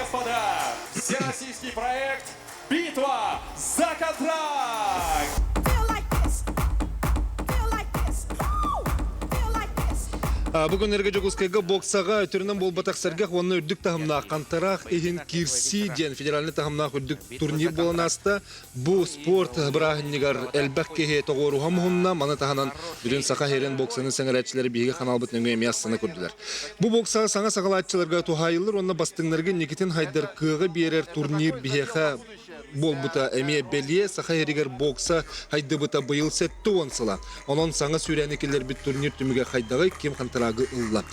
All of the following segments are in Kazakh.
господа, всероссийский проект «Битва за контракт». Бүгін әрге жоғызқайға боксаға өтірінен бол батақсарға оны үрдік тағымна қантарақ ехін кирси ден федеральны тағымна үрдік турнир болан асты. Бұл спорт бірағыннегар әлбәк кеге тоғыруға мұғынна маны тағынан бүрін сақа херен боксаны сәңірәтшілері бейге қанал бұтыныңы емиясыны көрділер. Бұл боксаға саңа сағалатшыларға туғайылыр, онына бастыңларға Никитин Хайдар кығы берер турнир бейге бол бұта әме бәлие сақа ерігер бокса хайды бұта бұйыл сәтті онсыла. Онын саңа сүйрәнекелер біт турнир түміге хайдағы кем қантырағы ұлла.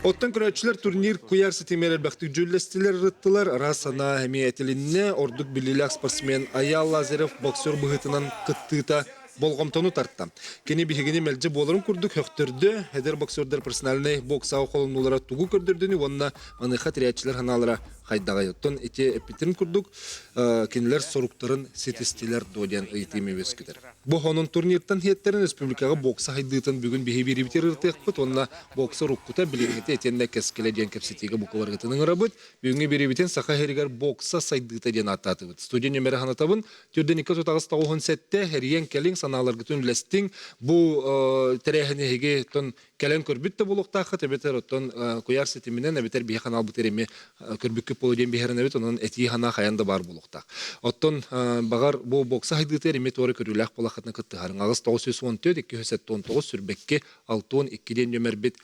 Оттан күрәтшілер турнир куяр сетемелер бәқтік жүллестілер рыттылар. Расана әме әтелінне ордық білілік спортсмен Аял Лазарев боксер бұғытынан қыттыта болғамтону тартты. Кені бігені мәлжі болырын күрдік хөқтірді. Әдер боксердер персональный боксау қолымнулара тугу көрдірдіні, онына маныға тірәтшілер ханалара хайдаға еттон. Эти эпитерін күрдік, кенілер соруқтарын сетестелер доден ұйтымы өскідер. Бұл оның турниртан хеттерін республикаға бокса хайдыйтын бүгін бігі бері бітер ұртықпыт, онына бокса рұққыта біліңеті етенде кәскелі ден кәпсетегі бұқыларғытының ұрабыт, бүгінгі бері бітен сақа херігер бокса сайдыйта ден аттаты бұд. Студия нөмері ханатабын, түрден 2-9 сәтте хәриян кәлің саналарға түн ләстің, бұл тәрәхінеге түн кәлін көрбітті болуқтақы, тәбетер оттон көяр сетімінен әбетер бейі қанал бұтереме көрбіккі полуден бейхерін әбет, оның әтей хана қаянда бар болуқтақ. Оттон бағар бұл бокса хайдыйтер еме торы көріләқ болақытны күттіғарын. Ағыз 914-219 сүрбекке 6-12-ден нөмір бет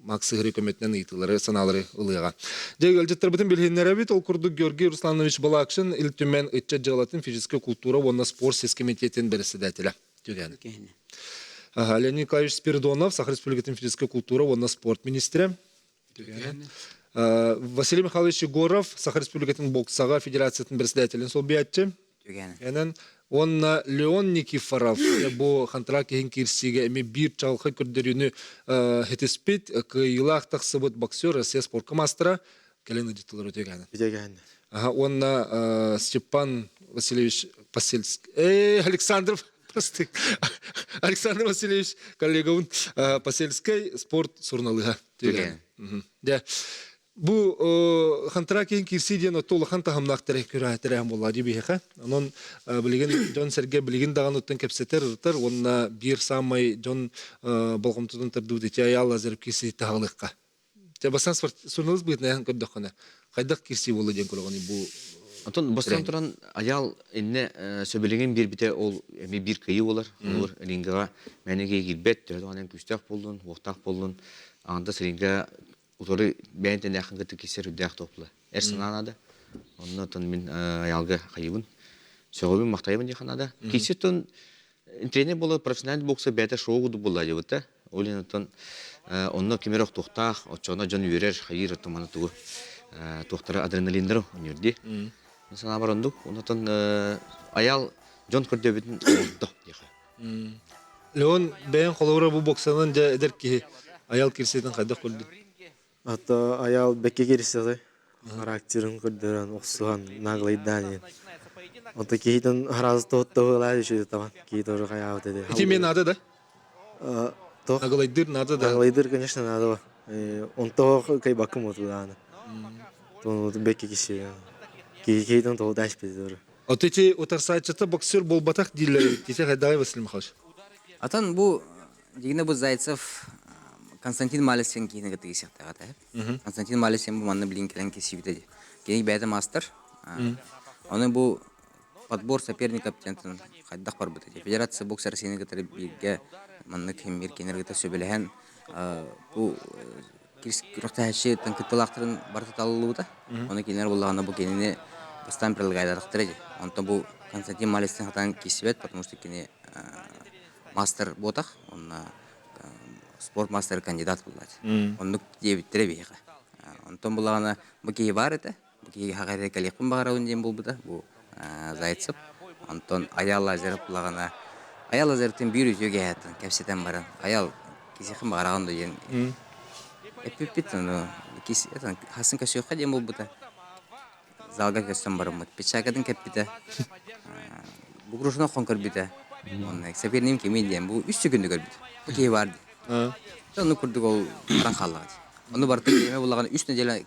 Максығыры көметінен ұйтылары, саналары ұлыға. Жайғы әлжеттер бұтын білгенлер әбет, ол күрді Георгий Русланович Балакшын үлтімен үтчет жағалатын физическа культура, онна спорт сескомитетін бірісі дәтілі. Леонид Николаевич Спиридонов, Саха Республикатын физическа культура, онна спорт министрі. Василий Михайлович Егоров, Саха Республикатын боксаға федерациятын бірісі дәтілін сол бейатчы. Онна Леон Никифоров, бұл қантырақ ехін керсіге әме бір чалқы көрдеріні хетеспет, күйілақ тақсыбыт боксер, Россия спортқа мастыра, кәлін ұдеттілер өтегені. Онна Степан Васильевич Посельский, Александр Васильевич, коллегавын Посельский, спорт сұрналыға. Бұл қантырақ ең керсейден отолы қанта ғамнақтырық көрәтірәң болады бейхі. Оның білген Джон Серге білген даған өттен кәпсетер ұртыр, онына бір самай Джон болғымтыдың тұрды өте аял азырып керсейді ғалыққа. Басан сұрналыз бұғытын аян көрді қана. Қайдақ керсей болы ден көріғаны бұл? Антон, бастан тұран аял әнне сөбелеген бір біте ол бір күйі олар. Олар әліңгіға мәнеге келбет, түрәді күстәқ болдың, оқтақ болдың, аңда сәрінгі Уторы бәйінтен әқін күтті кесер үдәқ топлы. Әрсін анады. Онына тұн мен аялғы қайыбын. Сөғібін мақтайбын дейхан ада. Кесе тұн тренер болы профессиональный боксы бәйті шоу құды болды әдебітті. Олен тұн онына кемерақ тоқтақ, отчағына жан үйерер қайыр тұманы тұғы. Тоқтары адреналиндері өнерде. Сана бар ондық. Онына тұн аял жон көрді бетін олдық дейхан. Леон бәйін қолауыра бұл боксанын жа әдер ке аял керсейдің қайдақ көрді? Ата аял бәкке керісі характерін көрдірін оқсыған нағылайдан. Ата кейтін харазы тоғытты ғылайды үшеді табан. Кейті ұры қаяу деді. Эти мен нады да? Нағылайдыр нады да? Нағылайдыр, конечно, нады ба. Он тоғы кай бақым өті дағаны. Тоғы бәкке кеші. Кейтін тоғы дәш беді ұры. От эти отарсайчаты боксер бол батақ дейлер. Тете қайдағай Василий Михайлович? Атан бұл, дегені бұл Зайцев Константин Малесен кейінгі тігі сектаға. Константин Малесен бұл манны білген келен кесі бітеді. Кейінгі бәді мастер. Оны бұл подбор соперник капитентін қайдақ бар бітеді. Федерация бокс Россияны кітірі бірге манны кемер кенергіті сөбелеген. Бұл күріқті әші таңкеттілақтырын барты талылы бұда. Оны кейінер болағына бұл кейініне бастан бірлігі айдадықтыр еді. Онтан бұл Константин Малесен қатан кесі бәді, потому что кейіне мастер ботақ. Спорт мастер кандидат болады. Онды дебіттері бейгі. Онтан бұлағына бұкейі бар еті. Бұкейі хақайда кәлекпін бағарауын ден бұл бұда. Бұл Зайцев. Онтан аял азеріп бұлағына. Аял азеріптен бір өтеуге әйттін. Кәпсетен барын. Аял кесеқін бағарауын да ден. Әппет хасын көсеуққа ден бұл бұда. Залға көстен барын бұд. Петшақадың кәппеті. Бұл күрушына қон көрбеті. Сәпернем кемен ден. Бұл 3 күнді көрбеті. Бұкейі барды. Onu kurduk ol aran kallığı. Onu barıtık yeme bulağını 3 nedele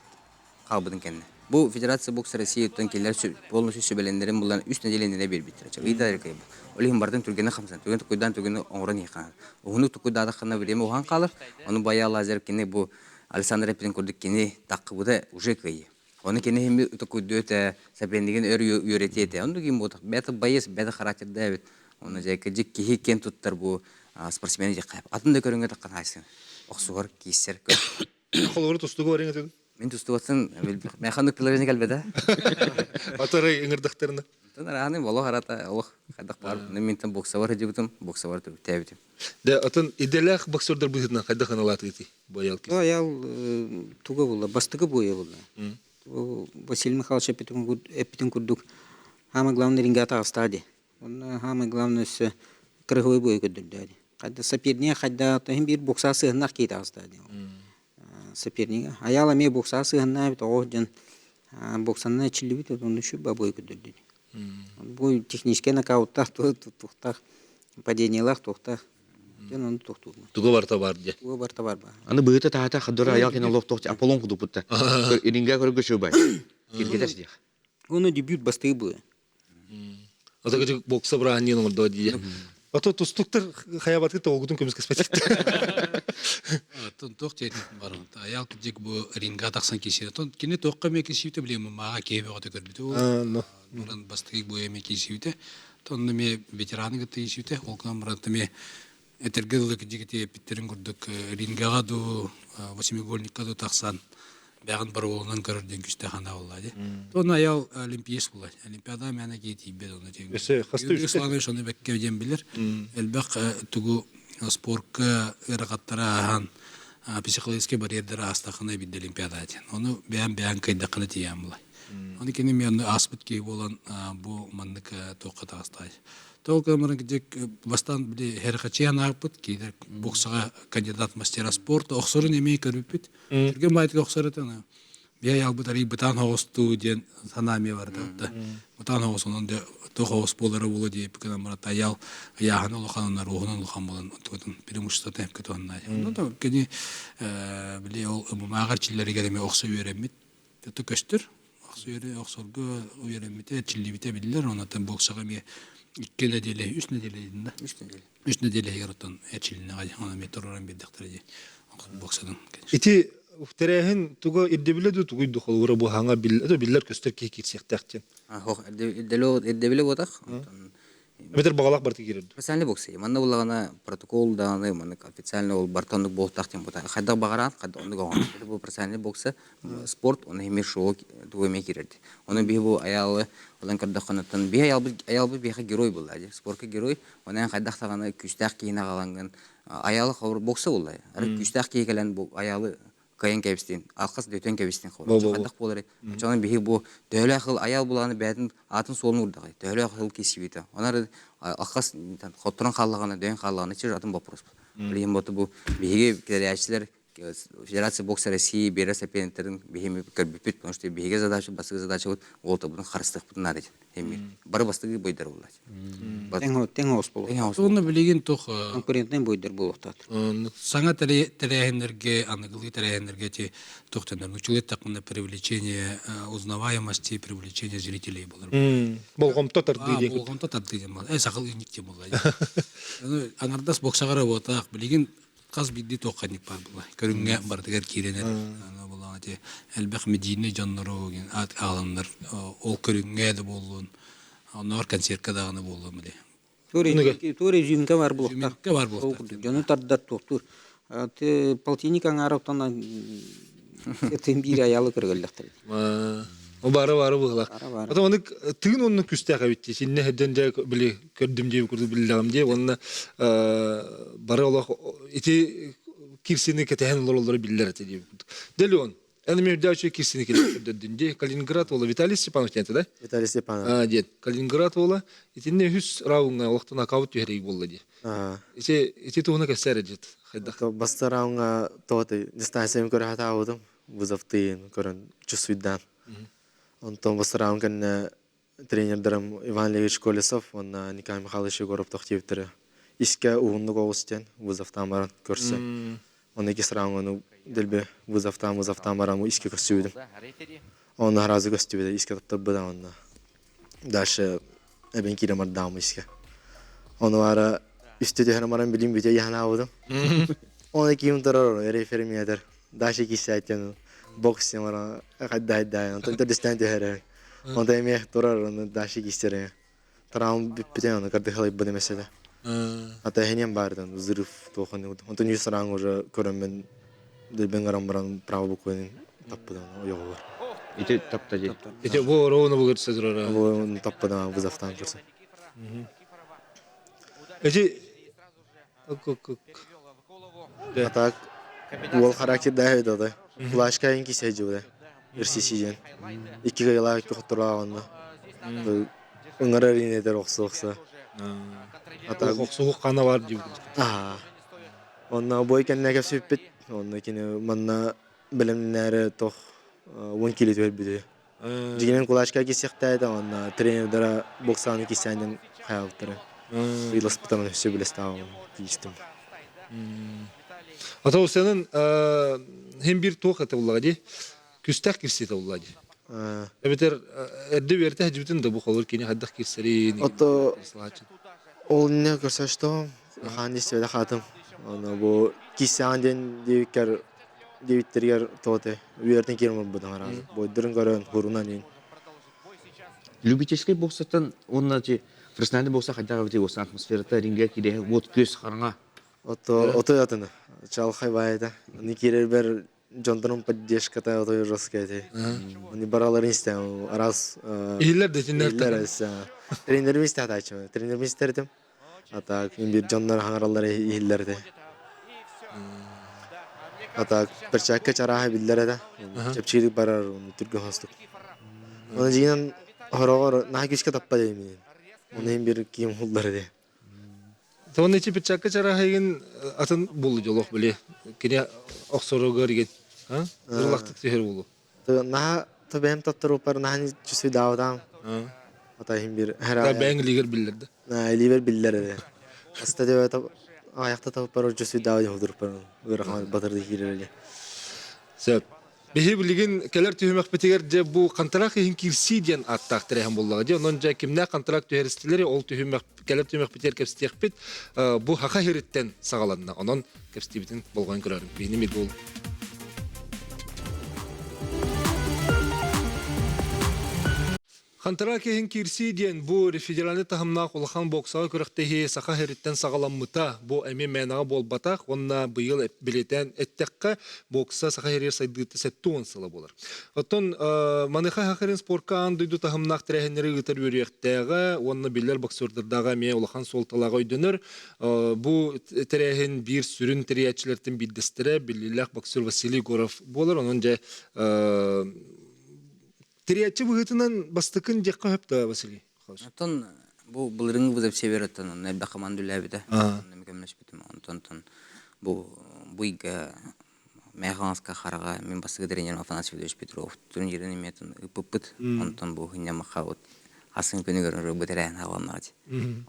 kalbıdın kendine. Bu Federatsiya Boks России utan keller полностью söbelenlerin bunların 3 nedelenine bir bitirecek. İyi kayı bu. Olihim bardan Türkiye'ne hamsan. Türkiye'ne tukuydan Türkiye'ne oğran yıkan. Onu tukuyda kana bireme oğan kalır. Onu bayağı lazer kene bu Alexander Epin kurduk kene takı bu da uje kayı. Onu kene hem tukuyda öte sependiğin öğretiyete. Onu kim bu? Beta bayes, beta karakterde evet. Onu jekecik ki ken tuttar bu sportsmeni jekap. Atında körünge takkan haysın. Oxsugar kiyser. Холору тустугу барың этедин. Мен тустугатсын, мен хандык телевизионе келбеде. Атары ыңырдактарына. Раны боло харата, олох кадак бар. Мен бокса бар жигутум, бокса бар тебитим. Да атын иделах боксердер быһытынан кайда ханалат ити боял ки. Аял туга була, бастыгы буя була. Василий Михайлович эпитин курдук. Самое главное ринга стадия. Он самое главное с круговой бой курдук. Когда соперник, когда тем бир бокса сыгнак кейта стадия. Соперник. Аял ами бокса сыгнак бит оождан боксанна чилибит он еще бабой курдук. Бой технический нокауттах, тухтах, падениялах, тухтах. Ён тухтук. Туга барта бар же. Туга барта бар. Аны быйыта тахата хаддора аял кена лох тохти Аполлон кудуп бутта. Иринга көргө шөбай. Киргетеш дия. Он дебют бастыгы буя. Ата гыжык бокса браан нен ордо дие. Ата тустуктар хаябаты тогудун көмүскө спетик. Тон тох техник бар. Аял кидик бу ринга таксан кишире. Тон кине токка ме кишивте билем мага кебе гата көрбүтү. Ну. Буран бастыгы бу эме кишивте. Тон ме ветераны гата кишивте. Олкам ратме этергелик дигите питтерин курдук рингага ду восьмигольникка ду таксан. Бягын бар болунан көрдүн күчтө хана болду. Тон аял олимпиец болду. Олимпиада мана кетип бед оны тең. Эсе хасты үчтө. Ислам шоны бекке дем билер. Элбек тугу спортка ырагаттара хан психологический барьердер астахына бит олимпиада этен. Оны бян кайда кына тиям булай. Аны кене мен аспыт ки болан бу мандык токка тагыстай. Толка маргидик бастан биле херхачян апыт ки боксага кандидат мастера спорта оксорун эмей көрүпүт. Түргөн байтык оксоротана. Бия ялбытари бытан хосту ден санами барды. Бытан хостунун де тохос болары болу деп кана марата ял яхан улханын рухунун улхан болон тотун преимущество тем кетонна. Ну то кени биле ол магарчилерге деме оксо беремит. Тото көстөр. Оксо бере оксорго беремит. Чилибите билер онатан боксага ме 2 неделе, 3 неделе дейін да? 3 неделе яраттан әчіліне ғай, ана метроран беддіқтір де боксадан. Ити терехин туга иддебиледу тугуйду холура бу ханга биллер көстөр кейкит сектактен. Хох, иддебиле бодах. Метр багалак барты кирерди. Профессиональный бокс. Манна булагана протокол даны, манна официально ол бартандык болтактен бота. Кайда багарат, кайда онды гаган. Бу профессиональный бокс спорт, оны эмер шоу дуэме кирерди. Оны би бу аялы олан кырда канаттан би аялбы биха герой булды. Спортка герой, онан кайда таганы күчтак кийине каланган аялы хавыр боксы булды. Күчтак кийгелен бу аялы кайын кебистин, алкас дөтөн кебистин хавыр. Кайдак болор. Чоны би бу дөөлө хыл аял буланы бәдин атын солун урдагай. Дөөлө хыл кесибите. Онар алкас хоттуран халлаганы, дөөн халлаганы чир атын вопрос. Билем боту бу биге федерациялар Федерация бокса России бере сапентерин бихими көрбүпүт, потому что биге задача, басты задача вот олта бутун харыстык бутун нарыт. Эми бары бастыгы бойдар болот. Тең ос болот. Оны билеген тох Конкурентный бойдар болот. саңа терехенерге, аныгылы терехенерге те тохтанар. Училет такына привлечение узнаваемости, привлечение зрителей болар. Болгомто тарды дейт. Болгомто тарды дейт. Сакыл иникте болот. Аңардас боксага работак билеген каз бидди токканик бар була. Көрүнгө бардыгар киренер. Ана була те элбек Медине жаннары ген ат алымдар. Ол көрүнгө да болгон. Анар концертка дагы болгон биле. Туре жимке бар болот. Жимке бар болот. Жону тардат токтур. Те полтинник аңараптан этен бир аялы кыргылдыктыр. Бары бугла. Ата оны тыын онны күстәк әбитти. Синне һәдән дә биле көрдүм дип күрдү билдем дип. Онны бары Аллах ити кирсини кетәһен лоллары билләр әтә дип. Делон. Әне мөрдәче кирсини келдәдин ди. Калининград ола Виталий Степанов тенте да? Виталий Степанов. Дет. Калининград ола итинне хүс раунга вакытына кабыт йөрәк булды ди. Ити тугына кәсәр дит. Хайда. Басты раунга тоты дистанциями көрә хата алдым. Бузавтын көрән чувствуйдан. Антон басты кен тренердерим Иван Левич Колесов, он Николай Михайлович Егоров тохтивтер. Иске угунду гоустен вузавтан баран көрсө. Он эки раунд делбе вузавтан баран иске көрсөйдүм. Он разы гостеве иске таптырбыда онна. Дальше эбен киремар дамы иске. Он вара üstüde hanımarın bilim bitiyor yana avudum. Onu kim tarıyor referimiyedir. Daşı ki saytın boks yamara kadda onu da distant her. Onu da emeh tarıyor onu daşı ki istere. Taram bitiyor onu kadar halı bana mesela. Hatta henem bardan zırf tohunu. Onu yüz sarang or körümün de bengaram baran pravo bukunin tapıdan o yok var. Ити таптажы. Ете бу ровно булыр сезрара. Bu tapıdan bu zaftan kursun. Ете Атак ол характер да да. Флашка инки сежуде. Ирсисижен. Икки гайла көтөргөндө. Ыңгара ринедер оксокса. Атак соғық қана бар деп. онна бой кеннеге сүппит. Онна кине манна билимнәре тох 10 кило төлбүдө. Дигенен кулашка кисектайды, онна тренердер боксаны кисәнден хаялтыры. Билос потом все блестал кистим. Ата сенин hem bir тоқ ата буллади. Күстәк кирсе та буллади. Эбетер эдде берте хаҗбитин да бу холор кини хаддак кирсери. Ото ол не көрсө что ханди сөйдө хатым. Аны бу кисәнден дивиттергер тоте. Уертен кирме будан разы. Бу дөрүн көрөн хурунан. Любительский бокстан онначы профессиональный бокса хотя бы осы атмосферада ринге киде вот көз караңа. Ото ятыны. Чалхай байда. Ни кирер бер Jontanın поддержката ото жесткете. Они бараларын истем. Раз Илер де тинер. Тренерим истет ачы. Тренерим истердим. Атак бир жондар хаңаралары илерде. Атак перчакка чарахы биллерде. Чепчилик барар түргө хастык. Оны жигинен хорогор нахкишке таппа деймин. Оны бир кийим хулдарды. Таван içi bıçakka çarahayın atın bulu jolok bile. Kine oksoro görget. Ha? Zırlaktık seher bulu. Nah tabem tattırıp par nahni cüsü davdan. Atayım bir her Ta ben liger bilirdi. Na liver billerde. Hasta de tab ayakta tab par cüsü davdan hudur par. Rahman batırdı hireli. Sep. Bihi bilgin keler tühmek bitiger de bu kontrak hin kirsi diyen attak terehim bullağı diye. Onunca kimne kontrak tüheristileri ol tühmek keler tühmek bitiger kepsitiyek bit bu haka heritten sağalanına. Onun kepsitibitin bolğan görürüm. Benim bir bol. Kantaraki hin kirsi diyen bu federalni tahımna qolxan boksağı körəktehi saqa heritten sağalanmıta bu emi menağı bol bataq onna bu yıl bileten ettekka boksa saqa herir saydıqtı settu onsıla bolar. Oton manıqa haqerin sporkan duydu tahımnaq trehenleri gıtar yürüyekteğe onna biller boksörderdağa me olxan soltalağa ödünür. Bu trehin bir sürün triyatçilerden bildistire bilillah boksör Vasiliy Gorov bolar onunca Трiyatçı bıhıtından bastıkın cekka hep da Vasiliy. Ondan bu bulurun bu da severattan ne bakman dülabide. Ne mükemmel bitim ondan bu iga mehanska xaraga men bastık trener Afanasy Fedosevich Petrov turnirini metin ıpıpıt ondan bu hınya maxavut asın günü görür bu tren havanladı.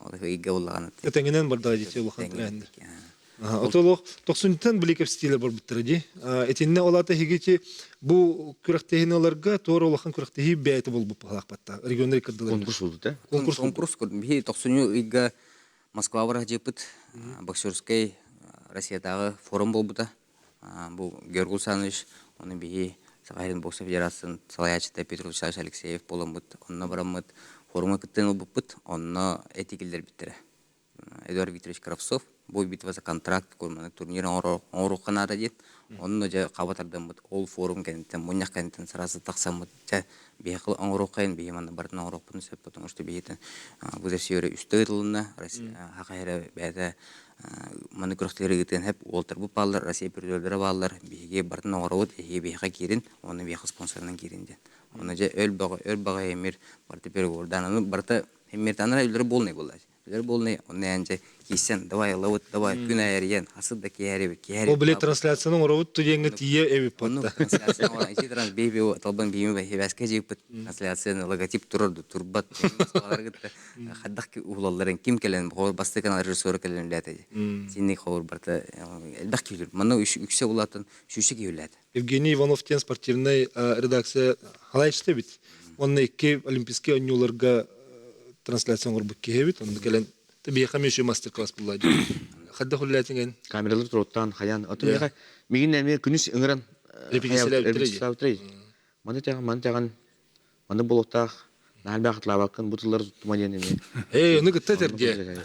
O da iga ullağını. Etengenen barda diyece olxan trendi. Otolog 90'tan bilikep stili var bitirdi. Etinne olata higeci bu kürektehinlerge doğru olxan kürektehi beyte bol bu palaq batta. Regional kırdılar. Konkurs oldu da. Konkurs kurdum. Bir 90'ı iga Moskva var jepit. Боксерский Россиядағы форум болду да. Bu Георгий Саныч, onu bir Сахалин бокс федерациясын салаячыда Петр Вячеславович Алексеев боламыт. Онна барамыт. Форумга кыттын болбуппут. Онна этикилдер биттире. Эдуард Викторович Кравцов бой битва за контракт көрмәне турнир оңрукканада дит. Онны же кабатардан ол форум кенттен муньяк кенттен сразу таксамыт. Же бехил оңруккан бейманды бартын оңрукпун сеп потому что бейтен бу зесере үстөтүлүнө Россия хакайра бәдә маны күрәктәре гитен хеп олтыр бу баллар Россия пердөлдәре баллар беге бартын оңрут беге кирин, оны беге спонсордан киринде. Оны же өл бага эмир барты перегордан барты эмир танара үлдер болмай булды. Билер болны, он анча кисен, давай лавут, давай күн айырген, асыд да кияребит, О биле трансляцияның оровут туйеңе тие эби Onu потта. трансляцияны olan içi trans бейбе талбан бейме бе хебәскә җыйып трансляцияны логотип турды турбат баскалар гытты хаддак улалларын ким келен басты канал режиссер келен ләтә синне хавыр барта элбәк килер моны үксә булатын шушы киләт Евгений Иванов-тен спортивный редакция халай иште бит. Онны ике олимпийский ойыннарга трансляция горбук кебит. Онны келен табия хамеши мастер-класс булады. Хадда хуллатingen Камералар туруттан хаян. Атымга мигин эме күнүс ыңыран репетициялар Маны таган маны болоктах налбахтла бакын бутылар туттумаден эме. Оны гытта терде.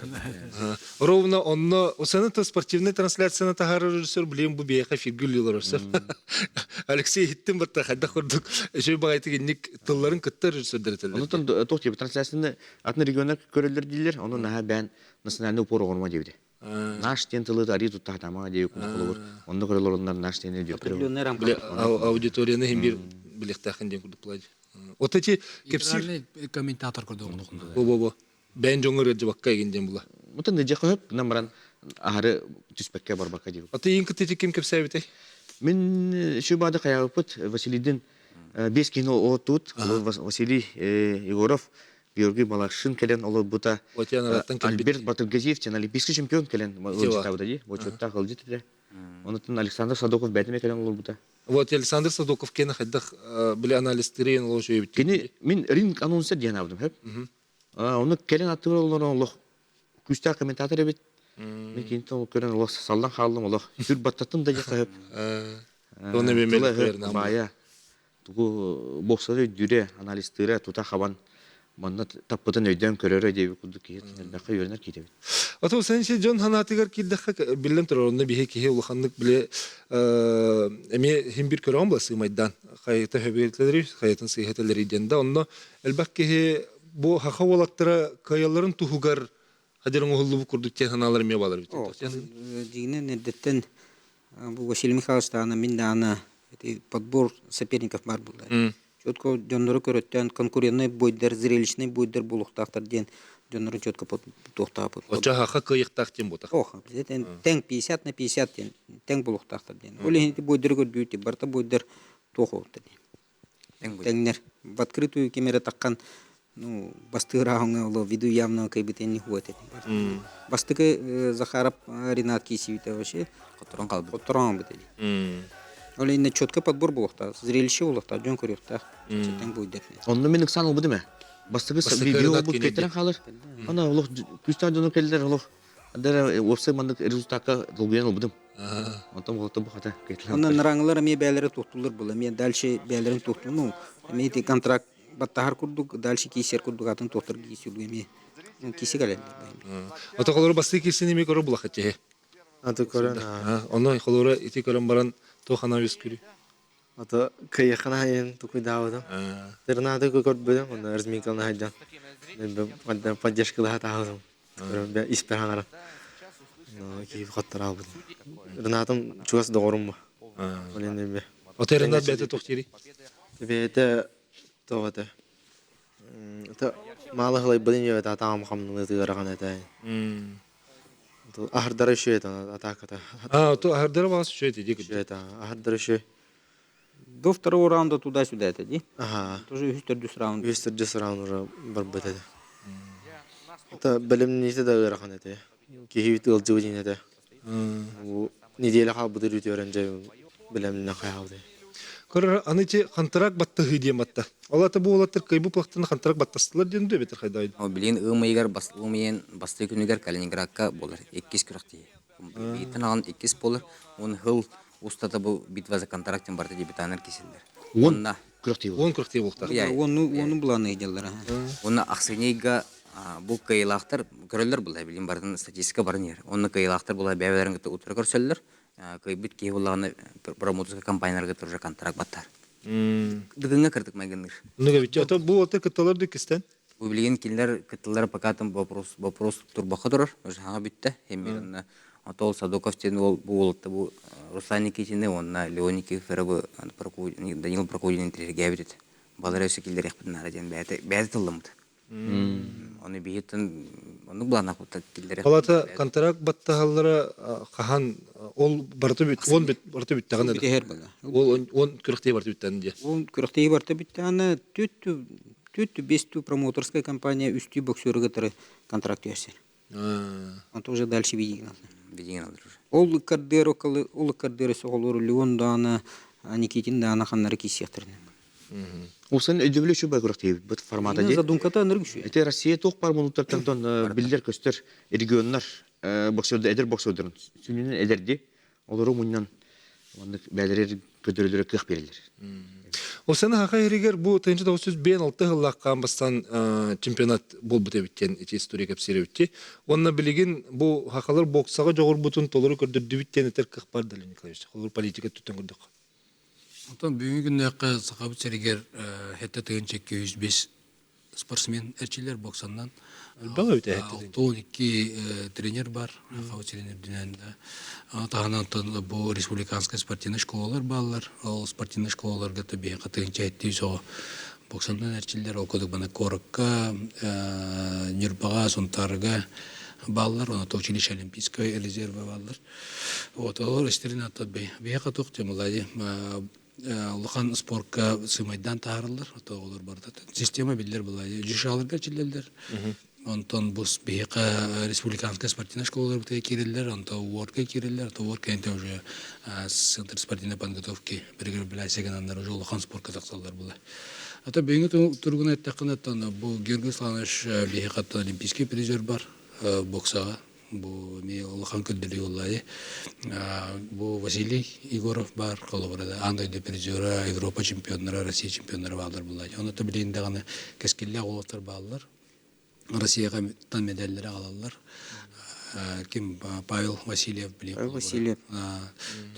Ровно онно осаны спортивный трансляцияны тахар режиссер билем бу бияка фигүллөр орсап. Алексей Хиттин барта хадда курдук. Эше багайтыгынник тылларын кытта режиссердер телде. Онутан тохти трансляцияны атны региондар көрөлөр дилер. Оны наха бән национальный упор орма дебди. Наш тен тылы ари тутта тама деп кулур. Онда көрөлөр ондар наш тен деп көрө. Определенный рамка. Биле аудиторияны hem bir билектахын ден курдук булады. Вот эти кепсир Генеральный комментатор көрді оңдықында. бо бен жоңор жабакка егенден була. Мутан неже көп намран ахары түспекке барбакка деп. Аты ең кытты кем кепсәбите? Мен шубада каябыт Василийдин 5 кино отут Василий Егоров Георгий Малашин келен олы бута Альберт Батыргазиев тен олимпийский чемпион келен вочетта ди вочетта кылды тиде. Онутан Александр Садоков бәтеме келен олы бута. Вот Александр Садоков кен хаддах биле анализ тирен лошо бит. Кени мен ринг анонсер диен алдым хеп. Оны келен атыр олар күстә комментатор бит. Мен кинто көрән олар салдан халдым олар. Түр баттатын да яхап. Оны бемел бернам. Бая. Тугу боксары дүре аналисттері тута хабан манна таппытын өйден көрөрө деп кудук киет. Бакы йөрнөр китебит. Ото сенче Джон Ханатыгар килдах билем торонда бихе кихе улханнык биле эме хим бир көрөм булсы майдан. Хайта хөбетлери, хаятын сыйхателери денде. Онно элбак кихе бу хахавалактыра каяларын тухугар хадерин оһуллу курдук техналар ме балар бит. Дигне недеттен бу Василий Михайлович таны мин даны подбор соперников бар булды. Четко жоннору көрөттөн конкурентный бойдар, зрелищный бойдар булуктактар ден жоннору четко токтап. Оча хаха кыйыктак тем ботак. Ох, ден тең 50 на 50 ден тең булуктактар ден. Олени бойдар көрбүйт, барта бойдар тохо ден. Теңнер в открытую камера таккан ну бастыграгыңа улы видео явно кайбетен не хватит. Бастыгы Захаров Ренат Кисевич вообще которым калды которым бит. Олени четко подбор булукта, зрелище булукта, жон көрөктак. Тең бойдар. Онны мен ыксан албы деме. Бастыгы видео бу кетерен халыр. Ана улук күстан жону келдер улук. Андара опсы мандык результатка долгуен албыдым. Онтон болотто бу хата кетилен. Ондан раңлар ме бәләре токтулар була. Мен дальше бәләрен токтуну. Мен ити контракт баттахар курдук, дальше кисер курдук атын токтор кисүлгө мен кисе гален. Ото колор басты кисени ме көрө булак ете. Аты көрөн. Онно колора ити көрөн баран тохана вис күрү. Аты кыйхана хайын тукуй даудым. Тернады көрбөдüm, оны Размикалны хайдан. Мен бу поддержкалы хатаудым. Көрөм испераңара. Ну, ки хаттара албыдым. Ренатым чугас догорумбу. Оленде бе. Отеринда бете тохтири. Бете тоғаты. Малы ғылай бұдын ебет атағам қамның ұтығараған әтәй. Ахырдары үші еді атақыта. То ахырдары бағасы үші еді дегі. Үші еді, ахырдары үші. До второго раунда туда-сюда это, ди? Ага. Тоже үстірдіс раунд. Үстірдіс раунд ұра бар бұд еді. Это білімін еті да ұйраған әтәй. Кейхевіті ұлжы өден әтәй. Неделі қал бұдыр өте өрен жай білімінен қайалды. Көрөр аныти контракт батты хыдием батта. Алата бу олаттыр кайбу плахтын контракт баттастылар дендү бетер хайдайды. О билин ымыйгар басылмыйын басты күнүгөр Калининградка болар 2 күрөктү. Битен алган 2 болар. Он хыл устата бу битва за контрактын барды деп таныр киселдер. Онна күрөктү. 10 күрөктү болтар. Оны буланы иделлар. Онна аксынейга бу кыйлактар көрөлөр булай билин бардын статистика барын ер. Онна кыйлактар булай бәбелерин утура көрсөллөр. Кайбит кейбуланы промоторская компанияларга тоже контракт баттар. Дыгынга кырдык магыныр. Нуга бит ата бу ата кыталарды кистен. Бу билген киллер кыттылар пока там вопрос турбаха турар. Уже ага битте. Хемирна Атол Садоков тен бу болтта бу Руслан Никитин онна Леоников фербу Данил Прокудин интерге бит. Балар өсө киллер яхпын нараден бәте тылымды. Оны биеттен Оны булана кутта киллере. Палата контракт баттаһаллара хахан ол барты бит, он бит барты бит тагын. Битер була. Ол он күрәктәй барты биттән ди. Он күрәктәй барты бит аны түттү бестү промоторская компания үсти боксерга тары контракт ясер. Он тоже дальше видит. Бидеген алыр. Ол кардеро соголор Леон дана Никитин дана ханнары кисияттыр. Усын өдөбөлө шуба көрөктөй бут формата Ина де. задумката ныргыш. Это Россия ток бар булуттардан билдер көстөр регионнар боксерде эдер боксердерин сүнүнөн эдерди. Олору муннан аны бәлерер көдөрөлөрө кых берилер. Ол сені хақа ерегер бұл тайыншы 906 ғыллаққан бастан чемпионат бол бұте біттен эти история кәпсері бітті. Онына білеген бұл хақалар боксаға жоғыр бұтын толыры көрдірді біттен етер қық бар дәлі Николаевич. Олар политика түттен көрдік. Онтан бүгінгі күнде сақабыт сәрігер хетті тыгын чекке 105 спортсмен әрчелер боксаннан. Әлбәғі өте әйтті. 12 тренер бар, қабыт тренер дүнәнді. Тағынан бұл республиканская спортивный школалар балалар. Ол спортивный школаларға табиғи қатығын чәйттей соғы боксаннан әрчелер. Ол көдік бана Корыққа, Нюрбаға, Сонтарға балалар. Оны училище олимпийская резерва балалар. Олар істерін аттады бей. Бей қатық темалады. Улахан спортқа сымайдан тағырылыр, олар барды. Система білдер бұлайды. Жүшаларға чилелдер. Онтон бұс бейқа республиканская спортивная школалар бұтая керелдер, онтон уорка керелдер, то уорка әнте уже Центр спортивной подготовки біргір біләсеген андар уже улахан спортқа тақсалдар бұлай. Ата бейінгі тұрғын әттіқін әттіқін бұл Георгий Сланович бейқатты олимпийский призер бар боксаға. Бу ми улахан көддүлү уллай. Бу Василий Егоров бар, колобрада андайда призера, Европа чемпиондары, Россия чемпиондары балдар булай. Аны да билейинде гана кескилле голоттар балдар. Россияга тан медальлер алалар. Ким Павел Васильев билейин. Павел Васильев.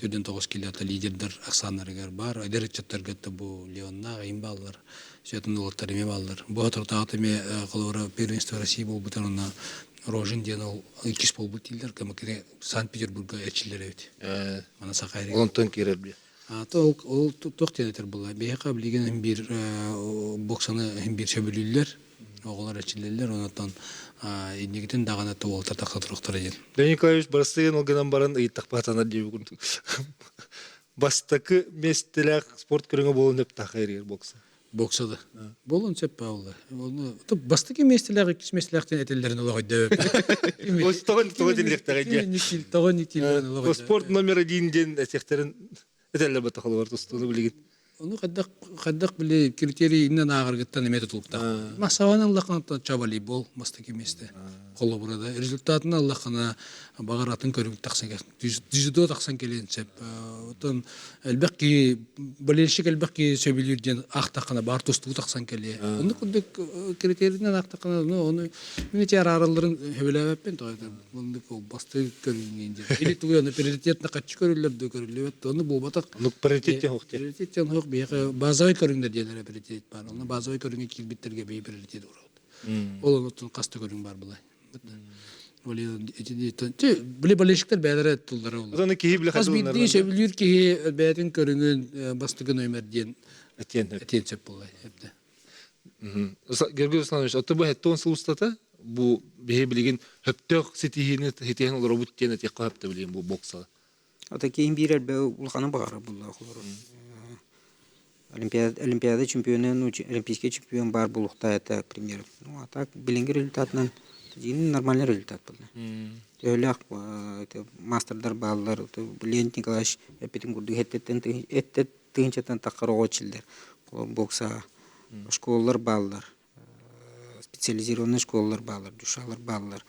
Төдөн 9 килода лидердер Оксанарыгар бар. Айдерчаттарга да бу Леонна гайын балдар. Сөтүн улаттар эме балдар. Бу атыртааты ме колобра первенство России бол бутанына Рожин денал икис полбутилдер, камакере Санкт-Петербурга элчилер эбит. Мана Сакайры. Онтон керер бе. Ол токтенетер була. Бейка билген бир боксаны бир шөбүлүлөр, оголар элчилерлер, онотон инегитен дагана тоолтар такатырыктар эден. Леонид Николаевич барыстыгын олгынан барын ыйттак батана деп күн. Бастакы местелек спорт көрүнгө болун деп тахайрер бокса. Боксада. Болон сеп Павла. Оны бастыки местелер, икис местелерден этелдерин олагай деп. Ос тогон дилектер эди. Тогон Спорт номер 1 ден эсектерин этелер батахалы бар тустуну билген. Onu kaddak bile kriteri innen ağırgıttan emet tutulukta. Masavana Allah'ın çabali bol mastaki meste. Kolu burada. Rezultatını Allah'ına bağıratın körümük taksan gel. Düzüdü taksan gelen sep. Otan elbette bileşik elbette söylüyorken aktakana bar tostu taksan geliyor. Onu kuduk kriterinden aktakana onu minçer araların hevele ben toydan. Onu kol bastı körününce. Eli tuğyanı prioritetine kaçı körüller de körüller. Onu bu batak. Onu prioritetten hokte. Prioritetten hok bir bazı köründe diyorlar prioritet var. Onu bazı körünge kilbitlerge bir prioritet var. Onun kastı körün var bulay. Bile birleşikler beyler tulları oldu. Onu ki bile Az bildiğin şey biliyor ki beylerin körünün bastıgın ömer diyen etiyen. etiyen çöp bulay hepte. Георгий Сланович, аты бу хеттон сулустата бу беhe билген хөптөк сетихини хетен ол робот тен тек капты билген бу бокса. Ата кейін бирер бе улханы багара булла холор. Олимпиада чемпионы, олимпийский чемпион бар булукта это, к примеру. Ну, а так билинги результатынан нормальный результат был. Öyle masterlar bağlar, Leonid Nikolaevich hepin kurdu hette tığınçatan takara oçilder. Boksa школалар bağlar, специализированные школалар bağlar, душалар bağlar,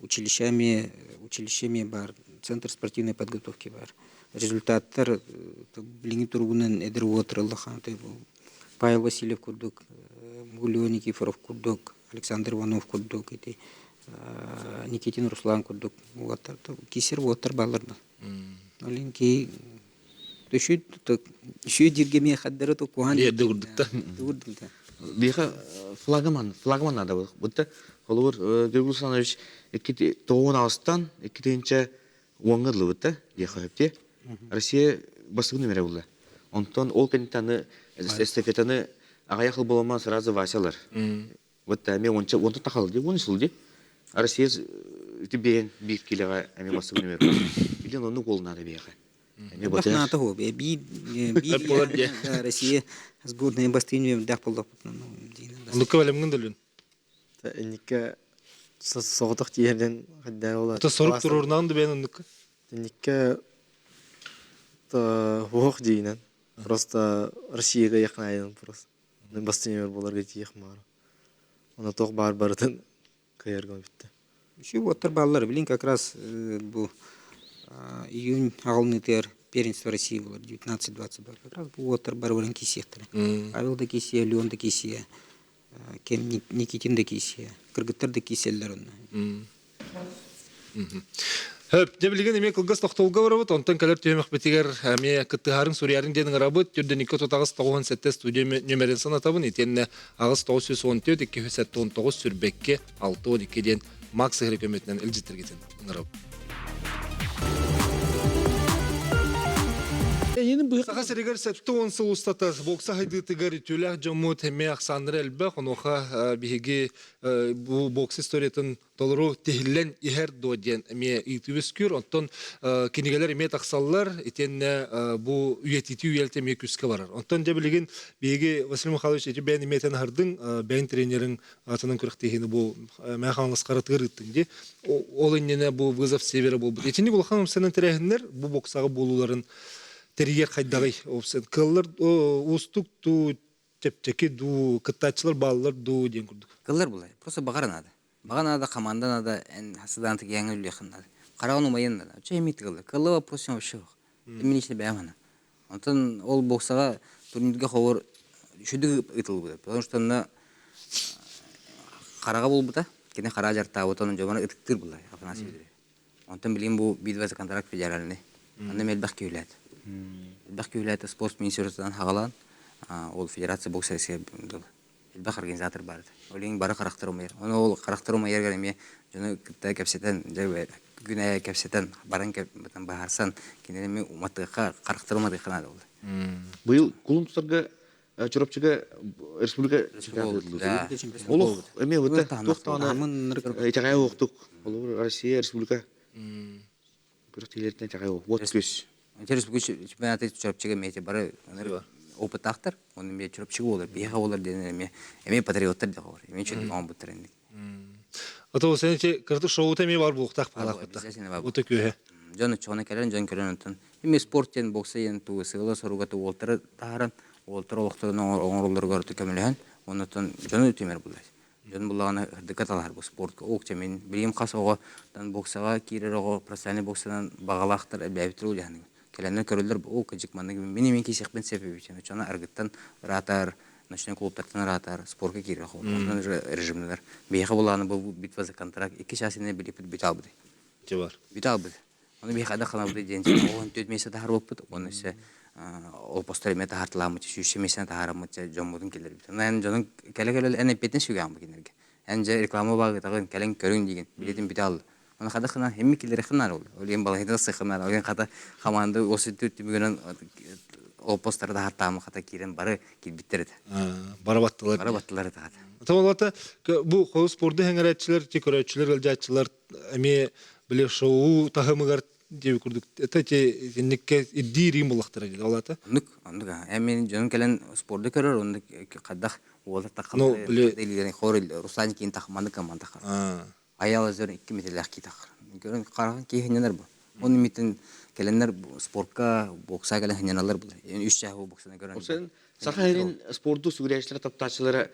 училищами бар, центр спортивной подготовки бар. Результаттар билинги тургунан эдер отырылдыхан. Павел Васильев курдук, Гулио Никифоров курдук, Александр Иванов курдук, Никитин Руслан курдук. Кисер отыр балырды. Оленки düşü dirgemiye haddere to kuhan. Yerде курдукта. Беха флагман ада бұл. Бұтта қолуыр Георгий Сланович 9 Ağustos'tan 2-нче оңғырлы бұтта беха өпте. Россия бастығын өмірі болды. Онтан ол кәнеттаны эстафетаны ағаяқыл боламан сразу Васялар. Бұтта мен онты тақалы де, оны сұл де. Россия тибен бир килега эми басып нөмер. Билен оны голнады бияга. Эми Бах батыр. НАТО хо, би Россия сборная бастыны дах болдап. Онукка белемген дөлүн. Инникке соғдық тиерден қаддай олар. Ата сорук турурунан да бен онукка. Инникке хух дейінен. Просто Россияға яқын айдын просто. Бастынемер боларға тиек мағыр. Она тоқ бар-бардың кайырға бітті. Еще вот баллар, блин, как раз был июнь агылнытер первенство России было 19-20 бар. Как раз был вот барбарин кисехтер. Павел да кисия, Леон да кисия, Кен Никитин да кисия, Кыргыттар да киселлер онна. Хөп, не билген эме кылгас токтолга барабыт, онтон калер түйемек бетигер эме кыттыхарын Суриярын денин арабыт, түрден 2-9 студия нөмерен санатабын, етенне ағыз 910 2-9 сүрбекке 6-12 ден Макс Хрекөметінен үлжеттіргетін ыңырап. Ені бұйық ағас әрегер сәпті онсыл ұстатар бокса хайдытыгар түләқ жомут әме ақсандыры әлбі қоноға бігі бұл бокс историятын толыру тегілен ихер доден әме үйтібіскүр, онтон кенегелер әме тақсаллар етенне бұл үйетіті үйелті әме күскі барар. Онтон жабілеген бігі Василий Михайлович әте бән әметен ағырдың бән тренерің атынан күріктегені бұл мәқаңласқары тығырыттың. Ол әннені бұл вызов севері бұл. Етені бұл қаным сәнін тірәхіндер бұл боксаға болуларын терьер хайдагай опсен кыллар устук ду тепчеки ду кыттачылар баллар ду ден курдук. Кыллар булай. Просто багар надо. Багар надо, команда надо, хасыдан тик яңы үлехин надо. Караган умайын надо. Че емейт кыллар. Кыллар вопрос вообще жоқ. Мен иште бәймана. Онтон ол боксага турнирге ховор шүдүк ытыл буде. Потому что на карага болбута, кене кара жарта отонун жобаны ытыктыр булай. Афанасы биле. Онтон билим бу бидваза контракт федеральный. Анда мелбах күйләт. Бәхки үләті спорт министрлігінен хағалан, ол федерация бокс әреске бәқ организатор барды. Олеген бары қарақтыру майыр. Оны ол қарақтыру майыр кәреме жүні күтті кәпсетен, күн әйе кәпсетен, барын кәпсетен бағарсан, кенелеме уматтыға қарақтыру мадықына да олды. Бұл құлын тұстарға чұрапчыға республика Олық, әме өтті тоқтаны тәғай оқтық. Олы Россия республика бірік тейлерден тәғай оқ. Вот көз. Республика чемпионаты чурапчыга мете бары опыт актар, оны ме чурапчыга болар, бияга болар дене эме патриоттар да бар. Эме чөт он буттар энди. Ото сенче кырды шоута эме бар булуктак балакта. Ото көе. Жаны чоны келен, жан көрөн онтон. Эме спорттен боксен туу сыгыла соруга туу олтары тааран, олтар олтарын оңорлор көртү көмөлөн, онтон жаны темер булай. Жан булаганы дикаталар бу спортка окча мен билим касого дан боксага кирерого профессиональ боксадан багалактар бәбитер уляны. Келенler körüller o kıcık mandı gibi benim ki şekben sebebi için. Çana argıttan ratar, national klublardan ratar, sporka giriyor. Ondan rejimler. Bir bulanı bu bitvazı kontrakt iki şahsine bilip bitabdı. Cevar. Bitabdı. Onu bir kadar kanalda gençler. O dört mesele tahar boput. Onu ise o posteri meta hartlamı, şu mesele taharamı, jamudun keller. Ben canın kele en epeyten şügam bugünlerge. Ence reklama bağı tağın kelen körün diyen biletim bital. Ona kadar xana hem kileri xanar oldu. Olen balahida sıxanar. Olen kata xamandı o sütü bugünün o postlarda hartamı kata kiren barı kilbittirdi. Barabattılar. Barabattılar da. Tamamlata bu qoz sporda hengeretçiler, tekoratçılar, aljaççılar эме биле шоу тахымыгар деп күрдүк. Эте никке иддирим булактыр диде алата. Ондук. Эмен жонун келен спортда көрөр, онда кадах олар такамды. Делигени хорил Руслан кин тахманды команда кар. Аял өзөр 2 метрлек китак. Көрөн караган кийинер бу. Оны митен келенер спортка, бокса келен хенялар бу. 3 жагы боксаны көрөн. Sen Sakarya'nın spordu süreçleri taptaçıları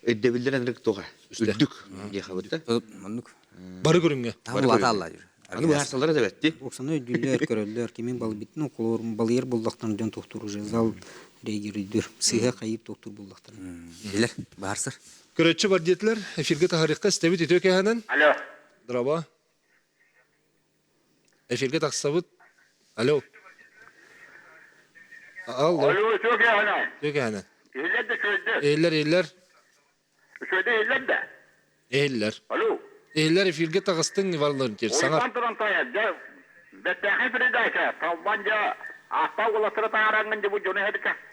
edebilirler rek toğa. Üzdük diye xabarda. Ондук. Бары көрүнгө. Тамлата алла жүр. Аны bu harsalara da betti. Боксаны дүллер көрөллөр, кемен бал битин окулор, балыер болдактан жөн токтуру же зал регирдер. Сыга кайып токтур болдактан. Билер, барсыр. Көрөчү бар диетлер, эфирге тахарыкка стебит өтөкө ханан. Алло. Драба. Эфирге таксабыт. Алло. Алло. Алло, çok iyi ana. Өтөкө ханан. İller de köyde. Эйлер. Köyde iller de. Эйлер. Alo. Эйлер эфирге тагыстың варларын тер. Саңар. Oyundan duran taya. Bettahi Fridayka. Tabanca ahta ulaştıra taharangınca bu jonu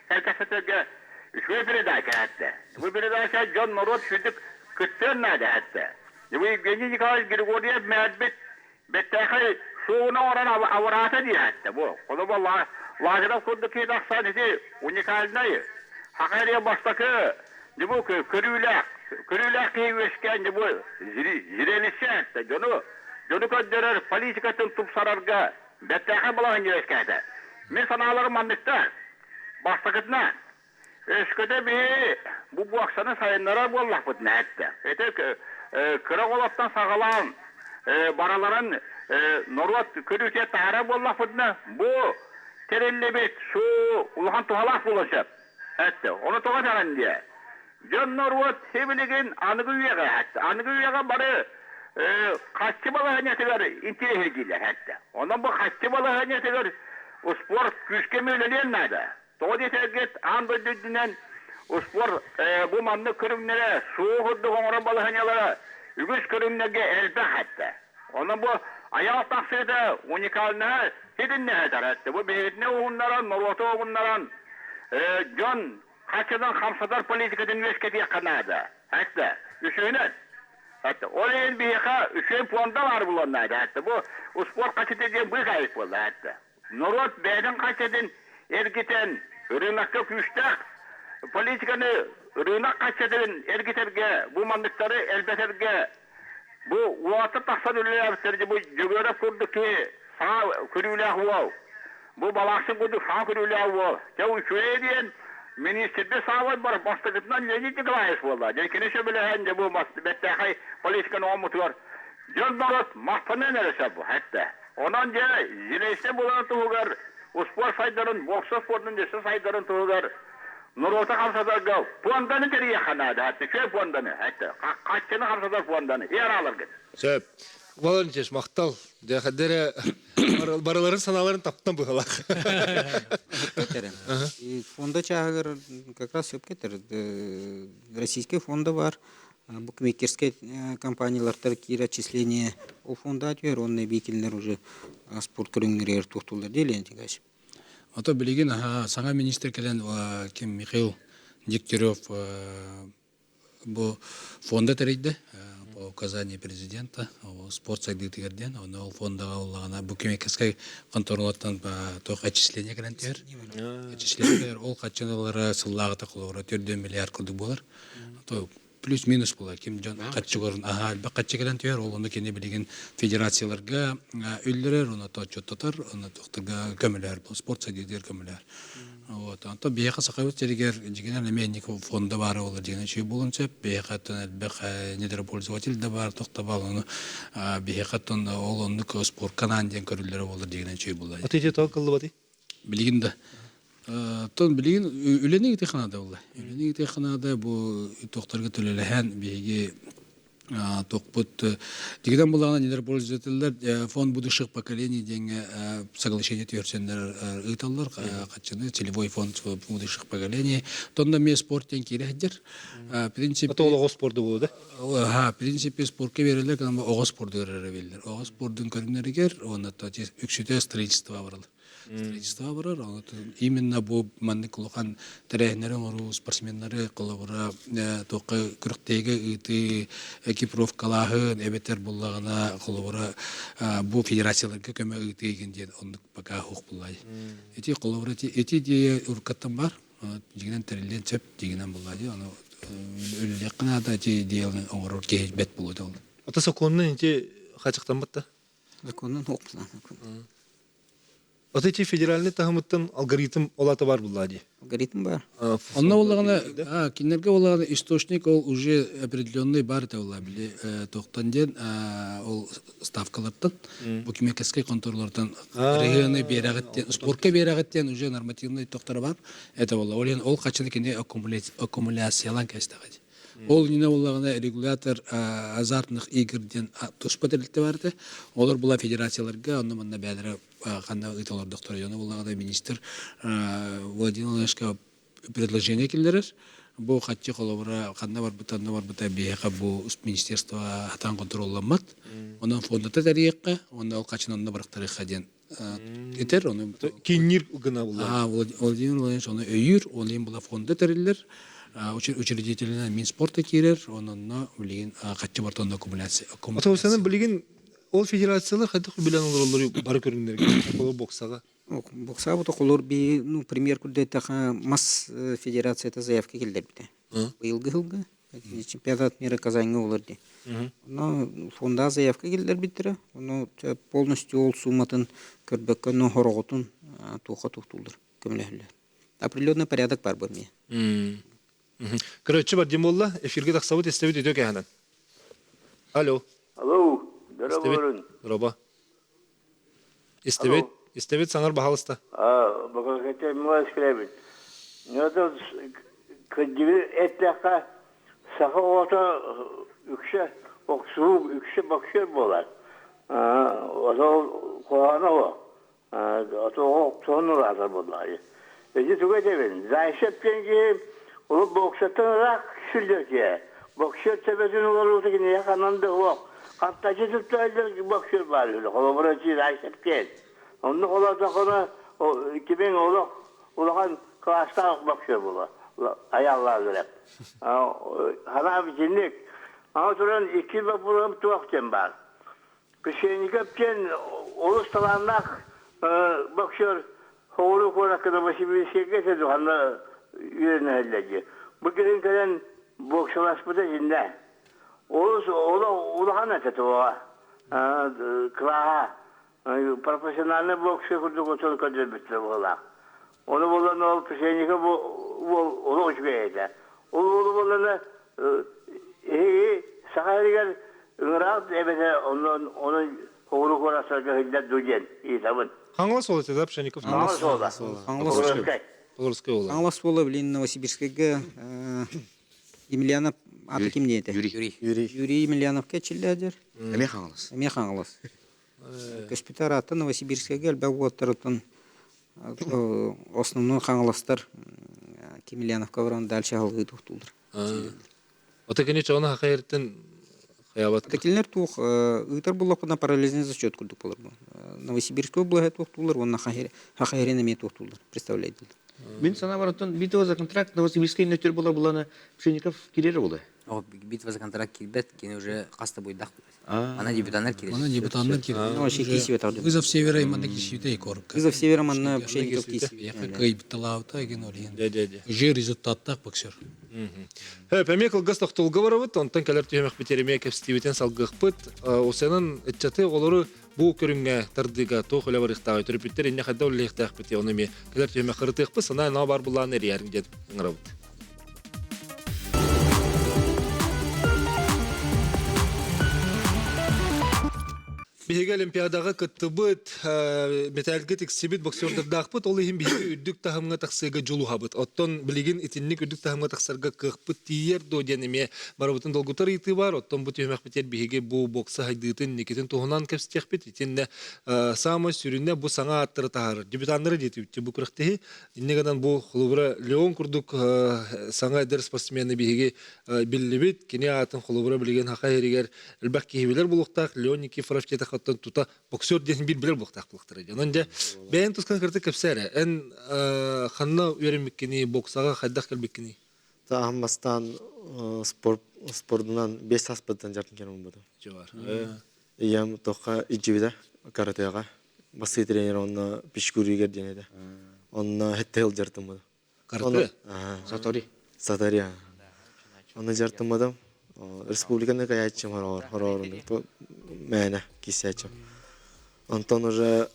herkese tege. Şu Fridayka hatta. Bu Fridayka John Norwood şudduk kıttırnadı hatta. Bu Евгений Николаевич Григорьев мәдбет беттәхи шуына оран авырата дия hatta bu. Onu bu lajına kurduk ki daksaneti unikalinay. Hakariye baştaki bu körüyle kıyveşken bu zirenişe hatta Jonu kadderer politikatın tupsararga bеттәхи bulan yeşkaydı. Men sanalarım anlıkta baştakıtına Eşkede bir bu aksanın sayınlara bollak bu nette. Kırakolattan sağalan baraların Norvat körüke tara bollak bu ne? Bu terellebet şu ulahan tuhalak bulaşıp. Hatta onu toğa taran diye. John Norvat hebiligin anıgıyaga hatta. Anıgıyaga barı kaççı balı hanyatıgar intihirgiler hatta. Ondan bu kaççı balı hanyatıgar o spor güçke müyleliyenmedi. Тоди тегет анда дүддүнен спор бу манны көрүмнере суу хурду оңора балаханялара үгүс көрүмнеге элбе хатта. Онун бу аял таксыда уникална хидинне хатаратты. Бу бейтне угуннаран, молото угуннаран жон качадан хамсадар политикадын вешкети яканада. Хатта үшөйнен. Хатта олен бияка үшөйн планда бар булоннада. Хатта бу спор качыды ден бу кайык болду хатта. Норот бейден качадын ergiten rınakka küçtek politikanı rınak kaçadın ergiterge bu mandıkları elbeterge bu uatı taksan ülüler bitirdi bu jögöre kurdu ki sağ kürüyle huvav bu balaksın kurdu sağ kürüyle huvav ya üçüye diyen ministerde sağ var baştakıtından lejit yıkılayız valla jelkine şöyle hence bu bettehay politikanı omutuyor jönbarot mahtanı neresi bu hatta ondan ce zileyse bulanı tuğgar o spor sayların, boksa sporunun desi sayların tuğlar. Nurota kamsadarga, puandanı teriye kanada hatta, köy puandanı hatta. Kaççını kamsadar puandanı, yer alır git. Söp. Valançeş, maqtal. Dehadere baraların sanaların taptan bıhalak. И фонда чагыр как раз сөп кетер. Российский фонда бар. Букмекерские компаниялар кир отчисление у фонда атер, онны бекилнер уже спорт көрүңнөр туктулар делен тигаш. Ото билигин саңа министр келен ким Михаил Дегтярев бу фонда терейди по указанию президента спорт сагдыгерден ол фондага уллагана букмекерский конторалардан ток отчисление келен тер. Отчисление ол качаналары сыллагы кылып 4 миллиард кылдык болар. Плюс-минус була. Ким жан каччыгырын алба каччыгырын түйер, ол оны кене билеген федерацияларга үйлерер, оны чоттотар, оны тоқтырга көмілер, спорт сәдедер көмілер. Вот, анто бияқа сақабыт жерегер, жегенер неменник фонда бары олар жегенер шүй болынчеп, бияқаттан әлбәқ недропользователь да бар, тоқтабал, оны бияқаттан ол оннық спорт канан ден көрілері олар жегенер шүй болай. Атыйте тау кылды бады? Білігінді. Тон билигин үленеги технада булла. Үленеги технада бу токтарга төлөлөһөн биги токпут дигиден булагана нелер пользовательдер фонд будущих поколений деген соглашение төрсендер ыйталлар качаны целевой фонд будущих поколений. Тонда ме спорттен кирехдер. Принцип Атолого спорту болду. принципе спортка берилер, когда ого спорту берилер. Ого спорттун көрүнөрүгер, оны та үксүтө строительство барылды. Строительство барар, именно бу манны кулухан терехнерин ору спортсмендери кылыбыра тоқы күріктегі ыты экипировкалахын эбетер буллагана кылыбыра бу федерацияларга көмө ыты егенден ондук пока хук буллай. Эти кылыбыра эти де уркаттан бар, жигинен терилен чөп жигинен буллай, аны өлөккана да эти деелин оңорор кейбет болду. Ата законнун эти хачыктан батта. Законнан окпузан. Атыйте федеральный тахымыттан алгоритм олаты бар буллади. Алгоритм бар. Онна уллагана кинерге уллагана источник ол уже определенный бар да ула биле токтанден ол ставкалардан букмекерский конторлардан регионы берагыттен спортка берагыттен уже нормативный токтары бар. Это ула ол качан кине аккумуляциялан кестагы. Ол нине уллагана регулятор азартных игрден туспатерилте барды. Олар була федерацияларга онна манна бәдәре қандай ұйталар доктор Йона болғада министр Владимир Владимировичқа предложение келдерер. Бұл қатчы қолабыра қандай бар бұта бейеқа бұл министерство атан контролламат. Онан фондата тәрейеққа, онда ол қачын онда бірақтарықа ден кетер. Кейінер үгіна болды. Владимир Владимирович оны өйір, оны ең бұла фонда тәрелер. учредительный Минспорта кирер, онунна билигин каччы бартонда аккумуляция. Ата усанын билигин ол федерациялар хайдах билен олар бары көрүндөргө колор боксага. Бокса вот колор би, ну, пример куда это масс федерация это заявки келдер бите. Быйылгы чемпионат мира Казаньга оларди. Но фонда заявка келдер битре. Но полностью ол сумматын көрбөккө но хороготун туха туктулдур көмөлөһүлөр. Определенный порядок бар бу мен. Короче, бар демолла, эфирге таксабыт эстебит өтө кәһәнән. Алло. Алло, здорово. Роба. Эстебит саңар бахалыста. Бага кете мас клебит. Нёда кыдгы этләка саха ота үкше боксу үкше боксер болар. Ото коана о. Ото тонура болар. Эти туга дебен. Зайшепкенге ол боксатынrak сүлдөргө. Боксер себебин олар утыгын якананда о. Каттажы түптөйлөр боксер бар. Колоборочи зайшепкен. Onun olarda konu 2000 olan klasta bakıyor bula. Ayarlar direkt. Hana bir cinlik. Ama sonra 2 buram tuvaktım var. Kışını kapken olustalanlar bakıyor. Hoğulu korakada başı bir şey getirdi. Hana yürüne halleci. Bu gelin gelen boksalaşmada cinde. Olu hanete o. Klaha. Профессиональный бокс курдук отол кадыр битте була. Оны болан ол пешенеге ол очбейди. Ол болан сахаригер ыңырат эбеде onun хоғыру корасырга хилдет дуген. Итабын. Хаңлас ол эте да Пшеников. Хаңлас ол. Полорской ол. Аңлас болы блин Новосибирскеге Емельянов аты ким дейти? Юрий Емельяновке чиллядер. Эме хаңлас. Эме хаңлас. Госпиталь аты Новосибирскеге әлбәттен основной хаңластар Емельяновка баран дальше алгы туктулдыр. Ота кене чона хакыйртен хаябат. Текилнер тух ыйтар буллакына параллельный зачет курдук булар бу. Новосибирская область туктулдыр, онна хакыйрен эме туктулдыр. Представляете? Мен сана баратон битва за контракт Новосибирский нөтер булана Пшеников кирер булды. Битва за контракт кирбет, кене уже каста будет дах. Она дебютаннар кирер. Она дебютаннар кирер. Ну, вообще киси это. Вызов севера именно кисите и корка. Вызов севера манна Пшеников киси. Я какой биталаута ген орин. Дядя. Же результаттак боксер. Пемекл гастах толгаваравыт, онтан калер түймек битереме кепстивитен салгықпыт. Осенан этчаты олары бу көрүнгө тардыга тохоля барыктагы төрүпүттер инне хадда уллыктак бите онуме калер түймек кыртыкпы сана на бар булланы рияр деп ыңырабыт. Биһиге олимпиадага кыттыбыт, металлге тексибит боксердардакпыт, ол ихин биһиге үрдүк тахымга таксыга жулухабыт. Оттон билигин итинник үрдүк тахымга таксарга кыхпыт тиер до денеме барабытын долгутар ити бар. Оттон бу түймек битер биһиге бу бокса хайдытын никитин тухунан кепстехпит. Итинне сама сүрүнне бу саңа аттыры тахар. Дебютаннары жетипти бу кырыктыхи. Иннегадан бу хулубра Леон курдук саңа эдер спортсмены биһиге биллибит. Кини атын хулубра билеген хакайригер элбак кихибилер булуктак Леон Никифоров оттон тута боксер десин бир билер булуктактылыктыр. Онда бен тускан кырты кепсере. Эн ханна үйренмеккени боксага хайдак келбеккени. Та аммастан спортунан 5 аспыттан жартын керем болду. Жовар. Ям тока ичибиде каратега. Басы тренер онна пишкуригер денеде. Онна хеттел жартын болду. Карате? Сатори. Онна жартын болду. Республиканы каячым хорорунду. То мене кисячым. Антон уже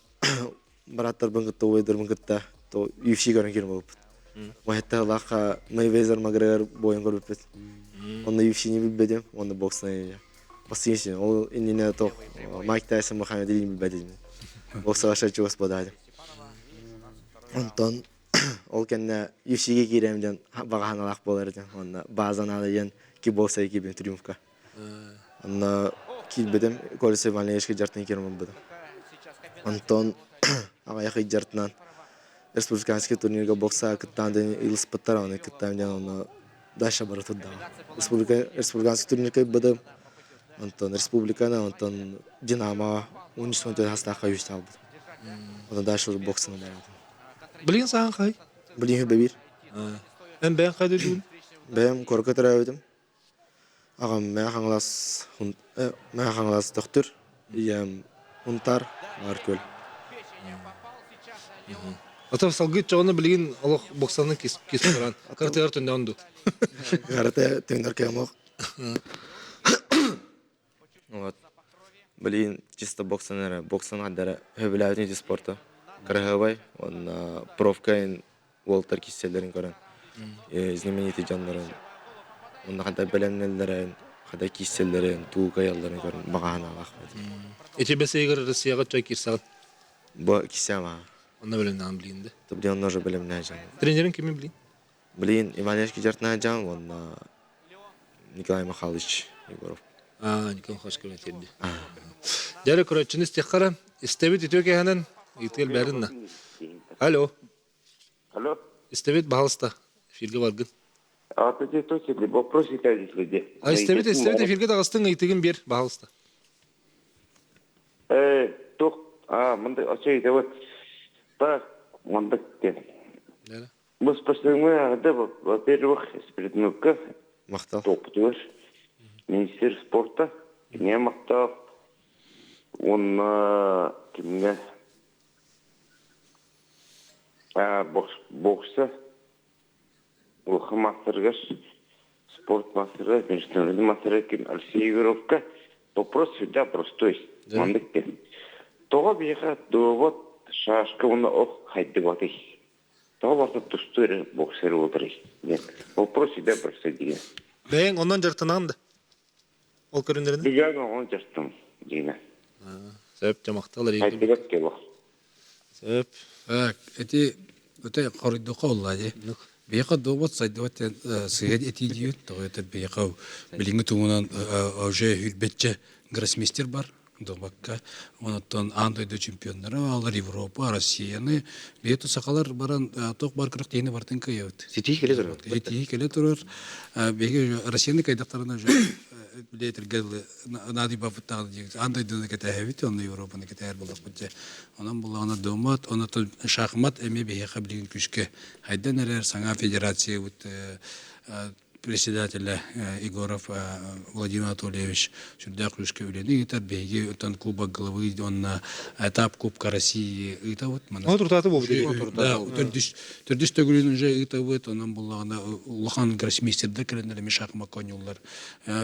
браттар бынгытта ойдыр бынгытта то UFC көрөн кирим болуп. Майтта лака Мейвезер Макгрегор боюн көрүп бет. Онда UFC не билбедим, онда боксны. Басыйсы, ол инне то Майк Тайсон Мухаммед Али билбедим. Боксга шачу господа. Антон ол кенне UFC-ге киремден баганалак болар экен. Онда базан алган кикбокс экипин триумфка. Онда килбедем колесе валешке жартын керем болду. Антон аяқы жартынан республиканский турнирге бокса кыттандан илспаттар аны кыттандан оны даша баратуда. Республиканский турнирге бадым. Антон республиканы Антон Динамо 13 хастака юстал. Оны даша боксына барады. Билген саан кай? Билген бебир. Эн бен кайда дун? Бәм корка тәрәведім. Ағам мәға қаңлас доктор. Иям ұнтар аркөл. Ата салгыт жоғына білген олық боксаны кесіп тұран. Картығар түнде онду. Карате теңдер кемоқ. Вот. Блин, чисто боксанера. Боксан аддара хөбіләудің еті спорта. Карахабай, он профкайын уолтар киселерін көрін. Знаменитый жанларын. Он қада бәлемнелерін, қада киселерін, туғаяларын көрін. Бағағана лақмайды. Эти бәсейгір Россияға чай кирсағын. Бұл кисема. Онна білімнен білейінді. Тупди он тоже бәлемнә жан. Тренерін кеме білейін? Блин, Иванешки жартна жан, он Николай Михайлович Егоров. Николай Михайлович көрін терді. Дәрі көрәтшіні стеққара, істебет етөке ханан, етел бәрінна. Алло. Алло. Істебет бағалыста, эфирге баргын. Атаде точно вопрос итәдис люди. Істебет эфирге дағыстың етеген бер бағалыста. Тоқ, мындай очай да вот. Так, мындак ден. Дәрі. Біз посылмағында, во-первых, спиртнука. Мақтал. Тоқтығыр. Министер спорта. Не мақтал. Он кімге? Бокса. Улқы мастырғаш. Спорт мастырға. Международный мастырға кем Алексей Егоровка. Вопрос всегда простой. Мындак ден. Тоға бейға довод шашка оны оқ қайды баты. Тоға басы тұстыры боксер отыры. Вопрос всегда простой деген. Бәйін ондан жартынағынды? Ол көріндерінде? Бігәң оған жастым деген. Сөп, жамақталар. Қайды бат ке бақ. Сөп. Эти өте коридоқа оллады. Бейқа довод сайдываттен сыйад эти дейін, тоғы бейқа біліңі туғынан уже хүлбетче гроссмейстер бар. Добакка, онаттан андойды чемпиондары алар Европа, Россияны, бейті сақалар баран тоқ бар қырық дейіні бартын көйеуді. Сетихи келе тұрар. Сетихи келе тұрар. Беге Россияны кайдақтарына білетіргелі нади бафыттағын дегіз. Андойдыны кәті әвет, оны Европаны кәті әр болдық бұтте. Онан болағына домат, онаттан шақымат әме бейеқа білген күшке. Хайдан әрер саңа федерация бұтты председателя Егоров Владимир Анатольевич сюда кружка улени это беги это кубок головы он этап Кубка России это вот Он туртаты болды. Да, төрдүш төгүлүн уже это вот он буллагана улахан гроссмейстердер келендер мешак маконюллар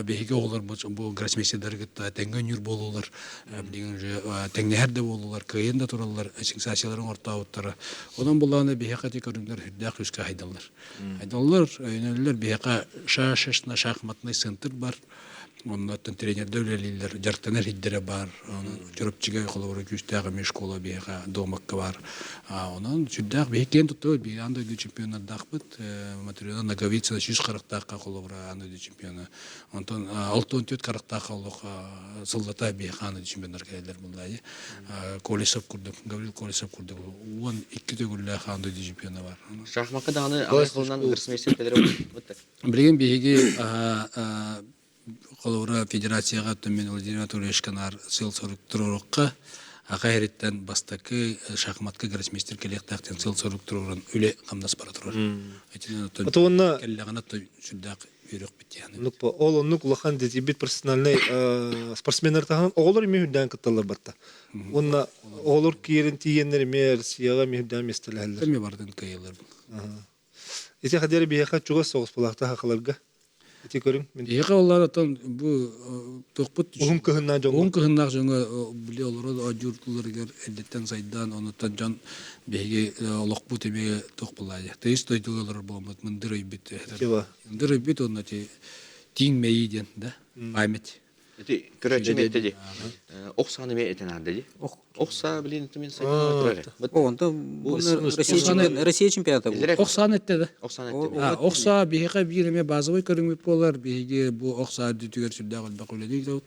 беги олар бу гроссмейстердер гытта тенгөнүр болулар билген уже теңнерде болулар кыйында туралар сенсацияларын ортауттары онан буллагана беги кати көрүндөр хүддә кружка хайдалар өнөлөр беги шашышна шахматный центр бар. Оннан тренер дәүләлиләр, жартанар хиддере бар. Жөрөпчигә холовры күстәгә мешкола бега домакка бар. Онан сүддәк бекен тутты, би анда чемпионат дахбыт, материал Наговица 140 такка холовра анда чемпионы. Онтон 64 40 холох солдата бега анда чемпионнар келдер булдай. Колесов курдык, Гаврил Колесов курдык. Он 2 төгүлләр анда чемпионы бар. Шахматка даны алай кылган гроссмейстер келер бутты. Билген беги Колора федерацияға төмен Владимир Анатольевич Канар сыл соруктурукка агайреттен бастакы шахматка гроссмейстер келектактен сыл соруктурурун үле камнас бара турар. Атуынна келлегана сүддак үйрөк битяны. Ол оннук улахан дебют профессиональный спортсменнер таган оголор мүйдән кытталар батта. Онна оголор киерин тиеннер мер сияга мүйдән местеләләр. Кеме бардын кыйлар. Эти хадер бияха чуга согыс булакта хакыларга. Эти көрүм. Эге олардан бу токпут Угум кыһыннан жоңго. Угум кыһыннан жоңго биле олар ажуртуларга эдеттен сайдан онутан жан беге локпу теме токпулайды. Тейс тойдулар болмат мындырый бит. Мындырый бит оннати тиң мейден да. Память. Эти көрөчү метеди. Оксаны ме этен андеди. Окса билин мен сайдан турар. Онда Россия чемпионаты. Оксан этте да. Оксан этте. Окса беге биреме базовый көрүнгөт болар. Беге бу окса дүтүгөр сүрдөгөн бакуледи дот.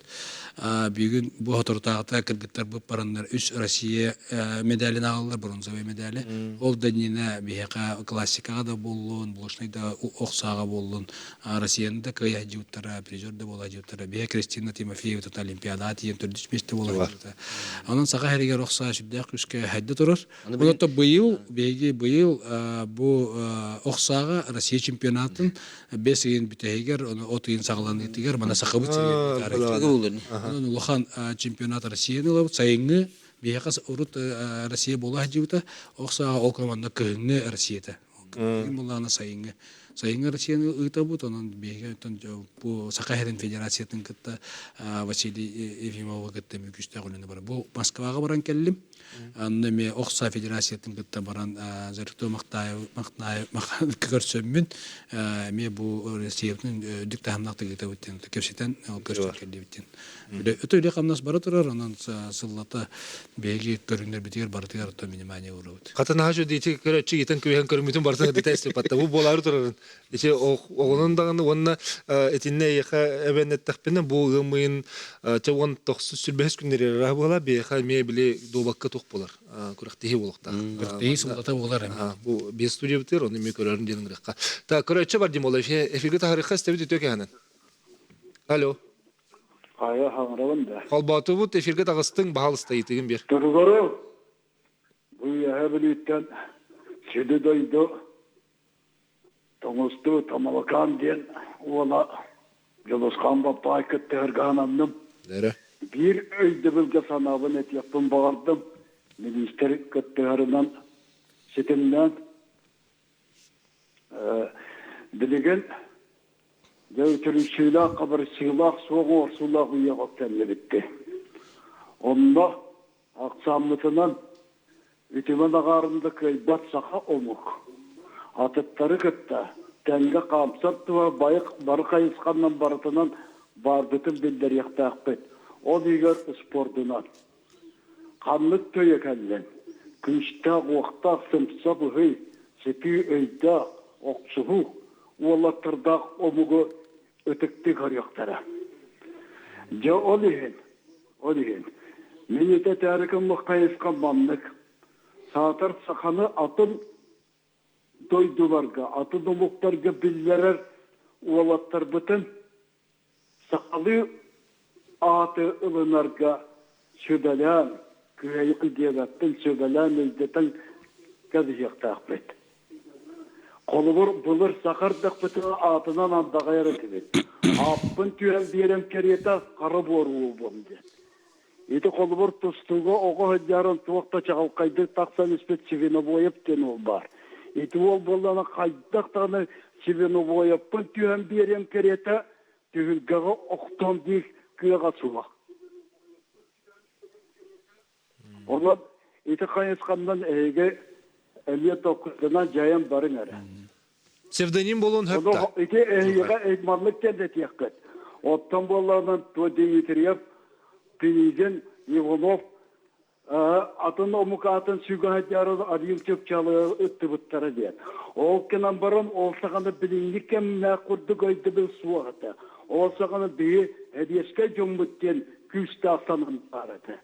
Бүгүн бу хатортагыта кыргыттар бу парандар 3 Россия медалин алалар, бронзовый медали. Ол данина беге классикага да боллун, булушнайда оксага боллун. Россияны да кыя жуттара, призер да бола жуттара. Беге Кристина Тимофеев тут олимпиада тиен төрдөч месте болар. Анан сага херге рөхса сүддәк күскә хәддә турыр. Бу быел бу охсага Россия чемпионатын 5 ел битәгәр, аны отын сагланы тигәр, мана сакыбы тигәр. Анан улахан чемпионат Россияны лаб сайынгы бияқас урут Россия бола җибута, охсага ол команда кыгны Россияда. Булланы сайынгы Россияны ыйтабут, анан бияга бу Саха-Херен федерациятын кытта Василий Ефимов кытта мүкүштә гөлүнө бар. Бу Москвага баран келдим. Аны ме Охса федерациятын кытта баран Зарыктоо Мактаев көрсөммүн. Ме бу Россиянын диктамнакты кытта өттен кепсетен көрсөтүп келдим. Өтө эле камнас бара турар, анан сыллата беги көрүнөр битер бартыгар то минимания урут. Катана хажу дейти көрөчү итен көйөн көрмүтүн барса детайсы патта бу болары турар. Иче оғылын дағаны онына этинне еқа әбәнеттақпені бұл ғымайын чауан тоқсыз сүрбәс күндері рақ бола бейқа ме біле добаққа тоқ болар. Күріқтегі болықтақ. Күріқтегі сұлдата болар. Бұл бес студия бітер, оны ме көрерін денің раққа. Та көрәтші бар дем ола, эфирге тағырыққа істебет өте кәнін. Алло. Ая хаңырауын да. Қалбаты бұд эфирге тағыстың бағалысты етеген бер. Тұрғыры, бұл яға білеттен сөді дойды Тоңысты тамалакан ден ола Жолосқан баппа айкетті ғырғанамным. Bir өйді білге санабын әтияппын бағардым. Министер көтті ғырынан сетімнен білеген Дәутірін сыйлақ, қабыр сыйлақ, соғы орсулақ ұя қоқтәмді бітті. Онда ақсамлытынан үтімен ағарымды көйбат сақа омық. Атыттары көтті. Тәнгі қамсап туа байық бары қайысқаннан барытынан бардытын білдер яқты ақпет. Ол егер спортынан. Қанлық төй екәлден. Күшті оқтақ сымса бұғый, сепі өйді оқсығу. Олаттырдақ омығы өтікті көріқтары. Же ол еген. Мен ете тәрікім мұқайысқан мамнық. Сатыр сақаны атын дойдуларға, атын омықтарға білдерер олаттыр бұтын. Сақалы аты ылынарға сөбәлән, көйіқі девәттің сөбәлән өйдетін кәзіяқты ақпет. Қолыбыр бұлыр сақардық бұтыға атынан андаға әрекебет. Аппын түйен берем кереті қары боруы болды. Еті қолыбыр тұстуға оғы хүдярын туақта чағалқайды тақсан іспет севені бойып ден ол бар. Еті ол болданы қайдақтаны севені бойыппын түйен берем кереті түйілгіға оқтан дейік күйеға суға. Олар еті қайысқандан әйге әлия тоққызынан жайын барын әрі. Псевдоним болуын хөпті? Ете әйіға әйтмарлық кәнді тияққыд. Оттан боларынан Дмитриев, Пенеген, Иванов, атын омық атын сүйгәт яры арым чөпчалы өтті бұттары ден. Ол кенан барын ол сағаны біліңдік кәміне құрды көйді біл суағыты. Ол сағаны бейі әдеске жомбыттен күшті асанын барыды.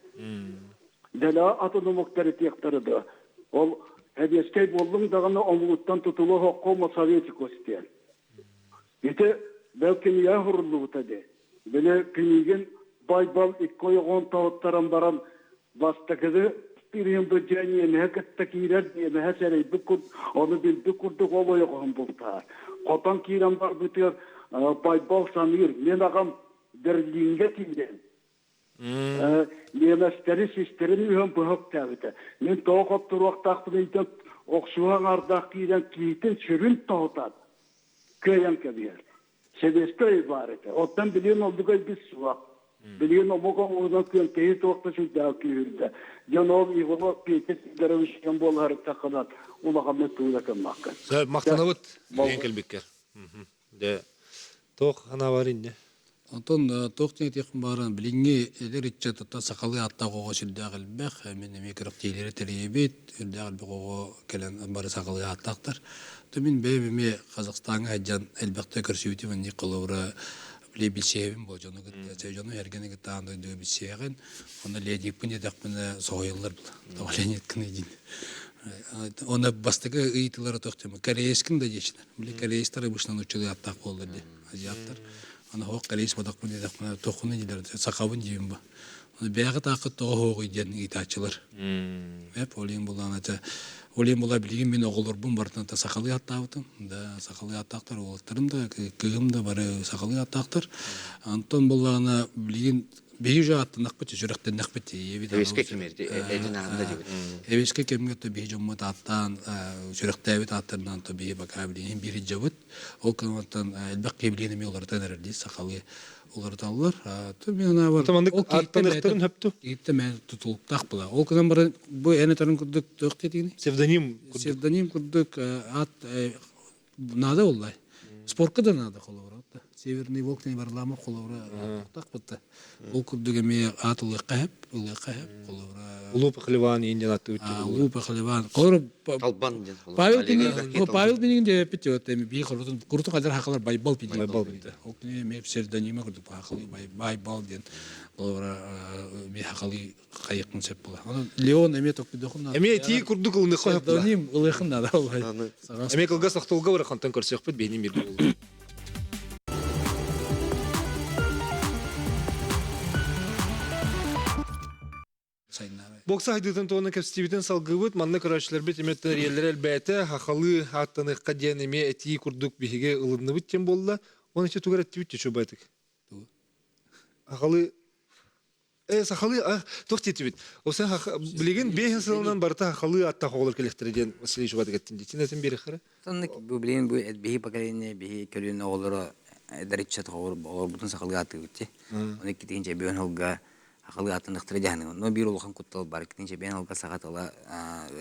Дәлі атын омықтары тияқтырыды. Ол әдескей болдың дағаны омғыттан тұтылы хоққома советик өстен. Еті бәлкен я ғұрылы бұтады. Біле Пенеген байбал иккой оғын тауыттаран баран бастықыды бірген бір және мәкітті кейрер мәсәрей бүкірд, оны біл бүкірдік олай оғын бұлтар. Қотан кейрен бар бұтыр байбал саныр. Мен ағам Берлинге кейрен. Неместері сестерін үйен бұғып тәбіті. Мен тоғып тұр уақтақты дейтін оқшуған ардақ кейден кейтін сүрін тоғытады. Көйен кәбер. Себесті өйбарыты. Оттан білген олдығы біз суақ. Білген omogam oradan köyü tokta şu dağıkıyırdı. Canol İvolo Peytet Daravişken bolları takılan ulağamet tuğlakan makkan. Maqtanabıt enkelbekker. De toq ana var indi. Антон тоқтың етеқін барын біліңге әлер етчі тұтта сақалы атта қоғы сүлдәғіл бәқ, мен мекіріп тейлері тәрейбет, үлдәғіл бі қоғы кәлін бары сақалы аттақтар. Төмен бәйбіме Қазақстанға әджан әлбәқті көрсеуті вәнне қылуыра біле білсейбім бұл жоны күтті. Жоны әргені күтті андойдығы білсейген, оны ледекпін едекпіні соғайылар бұл. Тауален еткін едін. Оны бастығы ұйытылары тоқтымы. Корейскін да дешінер. Біле корейстары бұшынан ұчылы аттақ болдырды. Азияттар. Аны хоқ калис бодак мын дедак мына тохуны дилер сакабын жибин ба. Аны бягы тақы тоғы хоғы иден итачылар. Эп олин булан ата олин була билген мен оғылыр бун бартан та сакалы аттабытым. Да сакалы аттактар олтырым да кыгым да бары сакалы аттактар. Антон буланы билген бейжа аттынак бит жүрөктен нак бит ебит. Эвеске кемерди эдин агында жибит. Эвеске кемгетте бейжа мот аттан жүрөктөбүт аттардан то бей бака билген бири жабыт. Ол кыматтан элбек кебилген мелордан эрди сакалы олар таллар. То мен ана бар. Тамандык аттанактарын хөптү. Итте мен тутулуп так була. Ол кызан бар бу эне тарын курдук ток дедигини. Псевдоним курдук ат надо олай. Спортка да надо коловра. Северный волк не барлама коловра так бутта. Ол курдук эме атылы кайып коловра. Улуп хлеван инден атты үтчү. Улуп хлеван. Колор Талбан ден. Павел бинин де питет эми би курту кадар хакалар байбал пиди. Ол не ме псевдонима курдук хакалы байбал ден. Коловра ми хакалы кайыкын сеп була. Леон эме ток бидохун. Эме ти курдук ылны коюп. Псевдоним ылыхын да албай. Эме кылга сактолга бар кантан көрсөк бит бейним бир болду. Бокса хайдытын тоғына кәпстебетін салғыбыт, манны көрәшілер бет еметтен елдер әлбәті, хақалы аттаныққа дейін еме әтейі күрдік бейге ұлынны біттен болды. Оны еще туғар әтті бітте шо бәйтік. Хақалы... Сақалы... Тоқ тетті бет. Осы білеген бейхін сылынан барыта хақалы атта қоғылыр кәлектері дейін Василий Шубатық әттін дейін. Тен бері қара? Сонны білеген бейхі поколение, бейхі көлінің оғылары дәретшат қоғылыр бұтын сақалға атты бітті. Оны кетеген жай бейін олға хақалы аттандықтыры жағының. Но бір олған құттал бар. Кетенше бейін олға сағат ала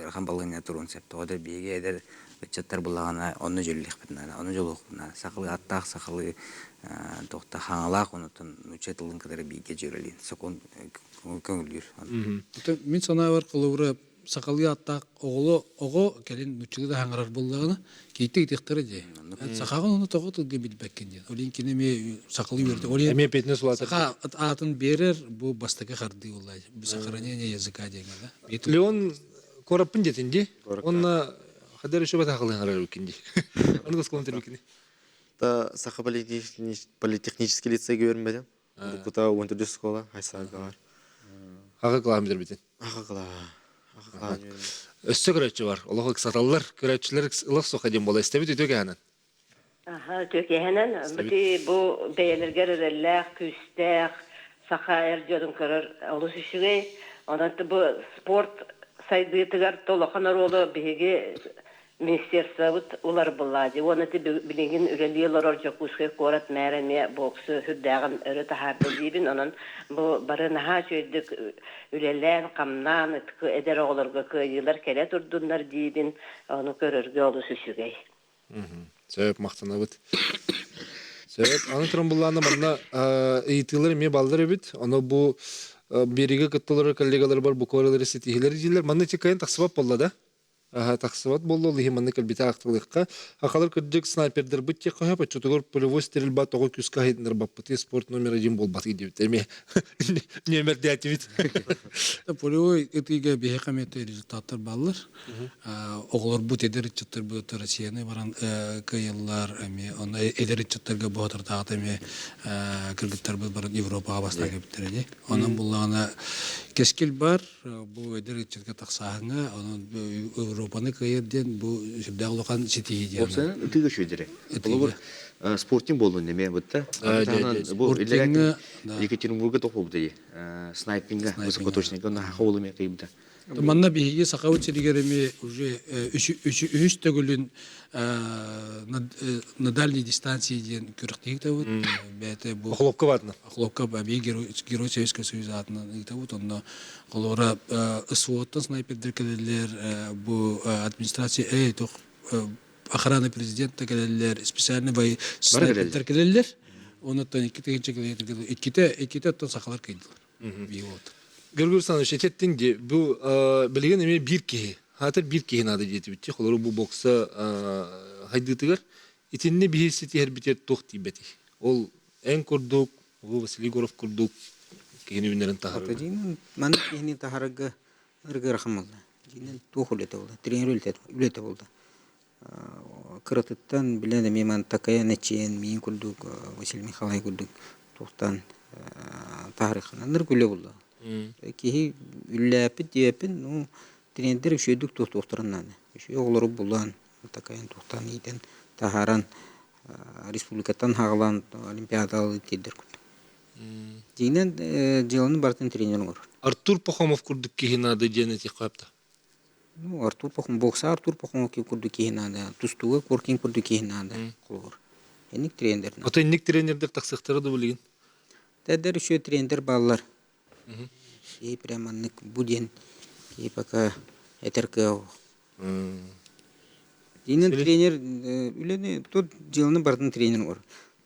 өрхан балығына тұруын сәпті. Одар бейге әдір үтчаттар бұлағана оны жөлілік бітінара, оны жол оқпынара. Сақалы аттақ, сақалы тоқта хаңалақ, онытын үтчатылын қадары бейге жөрелейін. Соқын көңілдер. Мен сана бар қылуыры сақалы аттақ оғы кәлін нүтчілі хаңарар болағына кейтті етектері де. Сақағын оны тоғы тұлғы білбәккен ден. Олен кенеме сақалы берді. Әме петіне сұлатыр. Сақа атын берер, бұл бастығы қарды олай. Сақаранение языка деген. Леон кораппын детінде, онына қадар үші бата ақылын ғарар өкенде. Оны қосқылын тер өкенде. Сақа политехнический лицей көрінбедім. Бұқыта 14 школа, Айсаға бар. Аға қылағын бітір бітін. Аға қылаға. Өссі көрәтші бар. Олығы қысаталылар, көрәтшілер ұлық соқа дем бола. Істебет өтөке әнін? Төке әнін. Бұл бәйелергер өрелләқ, күстәқ, сақа әрдерін көрір олыс үшіге. Онанты бұл спорт сайдығытығар толықанар олы бейге министерство олар болады. Онанты білеген үрелелер оржық ұшқы қорат мәрәме боксы хүрдәғін өрі тахарды дейбін. Онан бұл бары наға жөйдік үрелән, қамнан, әдер оғыларға көйілер кәлі тұрдынлар дейбін. Оны көрірге олыс үшігей. Сөйіп мақтана бұд. Сөйіп, аны тұрын бұлланы манна ұйтылыр ме балдар өбіт. Оны бұл береге күттілері коллегалар бар, бұл көрілері сетихілері дейлер. Манна текайын тақсыбап болды да? Тақсыбат болды, олығы манны кәлбеті ақтылыққа. Ақалар көрдік снайпердер бұтте қойып, чотығыр полевой стеріл бат, оғы күсқа хайдыныр баппыты спорт номер 1 бол баты деп. Әме, нөмір дәті бит. Полевой етіге бейе қаметі результаттар балылар. Оғылар бұт едер үтчеттер бұты Россияны баран кайылар, оны едер үтчеттерге бұғатыр тағыт кіргіттер бұт баран Европаға бастан кәбіттер. Оның бұлағына кескіл бар, бұл едер үтчетке тақсағыңа, оның Европаны кайырден бұл жүрдәғ олған сетейі дейін. Опсаны үтігі шөйдері. Бұл спортин болуын неме бұтта. Бұл Екатеринбурга тоқу бұдай. Снайпинга, высокоточника, оны хақа олы ме қайымда. Манна бейге сақау церегереме уже үш төгілін на дальней дистанции дейін көріктегі тәуіт. Охлопқа бадына? Охлопқа бәбей Герой Советского Союза атынан тәуіт. Онда қолуыра СВО-тан снайпердер кәлелер, бұл администрация, охрана президента кәлелер, специальный снайпердер кәлелер. Онаттан иккете аттан сақалар кәйділер. Гөргөрсан шететтин де бу билген эме бир кеги. Хатыр бир кеги нады жетип битти. Колору бу бокса хайдытыгар итинне бихисти хер битер тох тибети. Ол эн курдук, бу Василий Горов курдук кегини үнерен тахар. Атадин ман кегини тахарга ыргы рахмалла. Динен тохулете болду. Тренер үлете болду. кырытыттан билен меман такая нечен мин курдук Василий Михайлович курдук тухтан тарихынан күле булды. Ки үлләпит диепин, ну тренер шөйдүк тухтурынан. Шөй оглары булган такая тухтан иден тахаран республикатан хагылан олимпиадалы тидер. Динен жылын бартын тренер бар. Артур Пахомов курдук кихинады денети капта. Ну, Артур Пахомов бокса Артур Пахомов курдук кихинады, тустуга Коркин курдук кихинады. Кулур. Эник тренер. Ата ник тренердер таксыктары да билген. Тәдер шөй тренер баллар. И прямо ник буден и пока этерке. Динен тренер үлене тот жылны бартын тренер бар.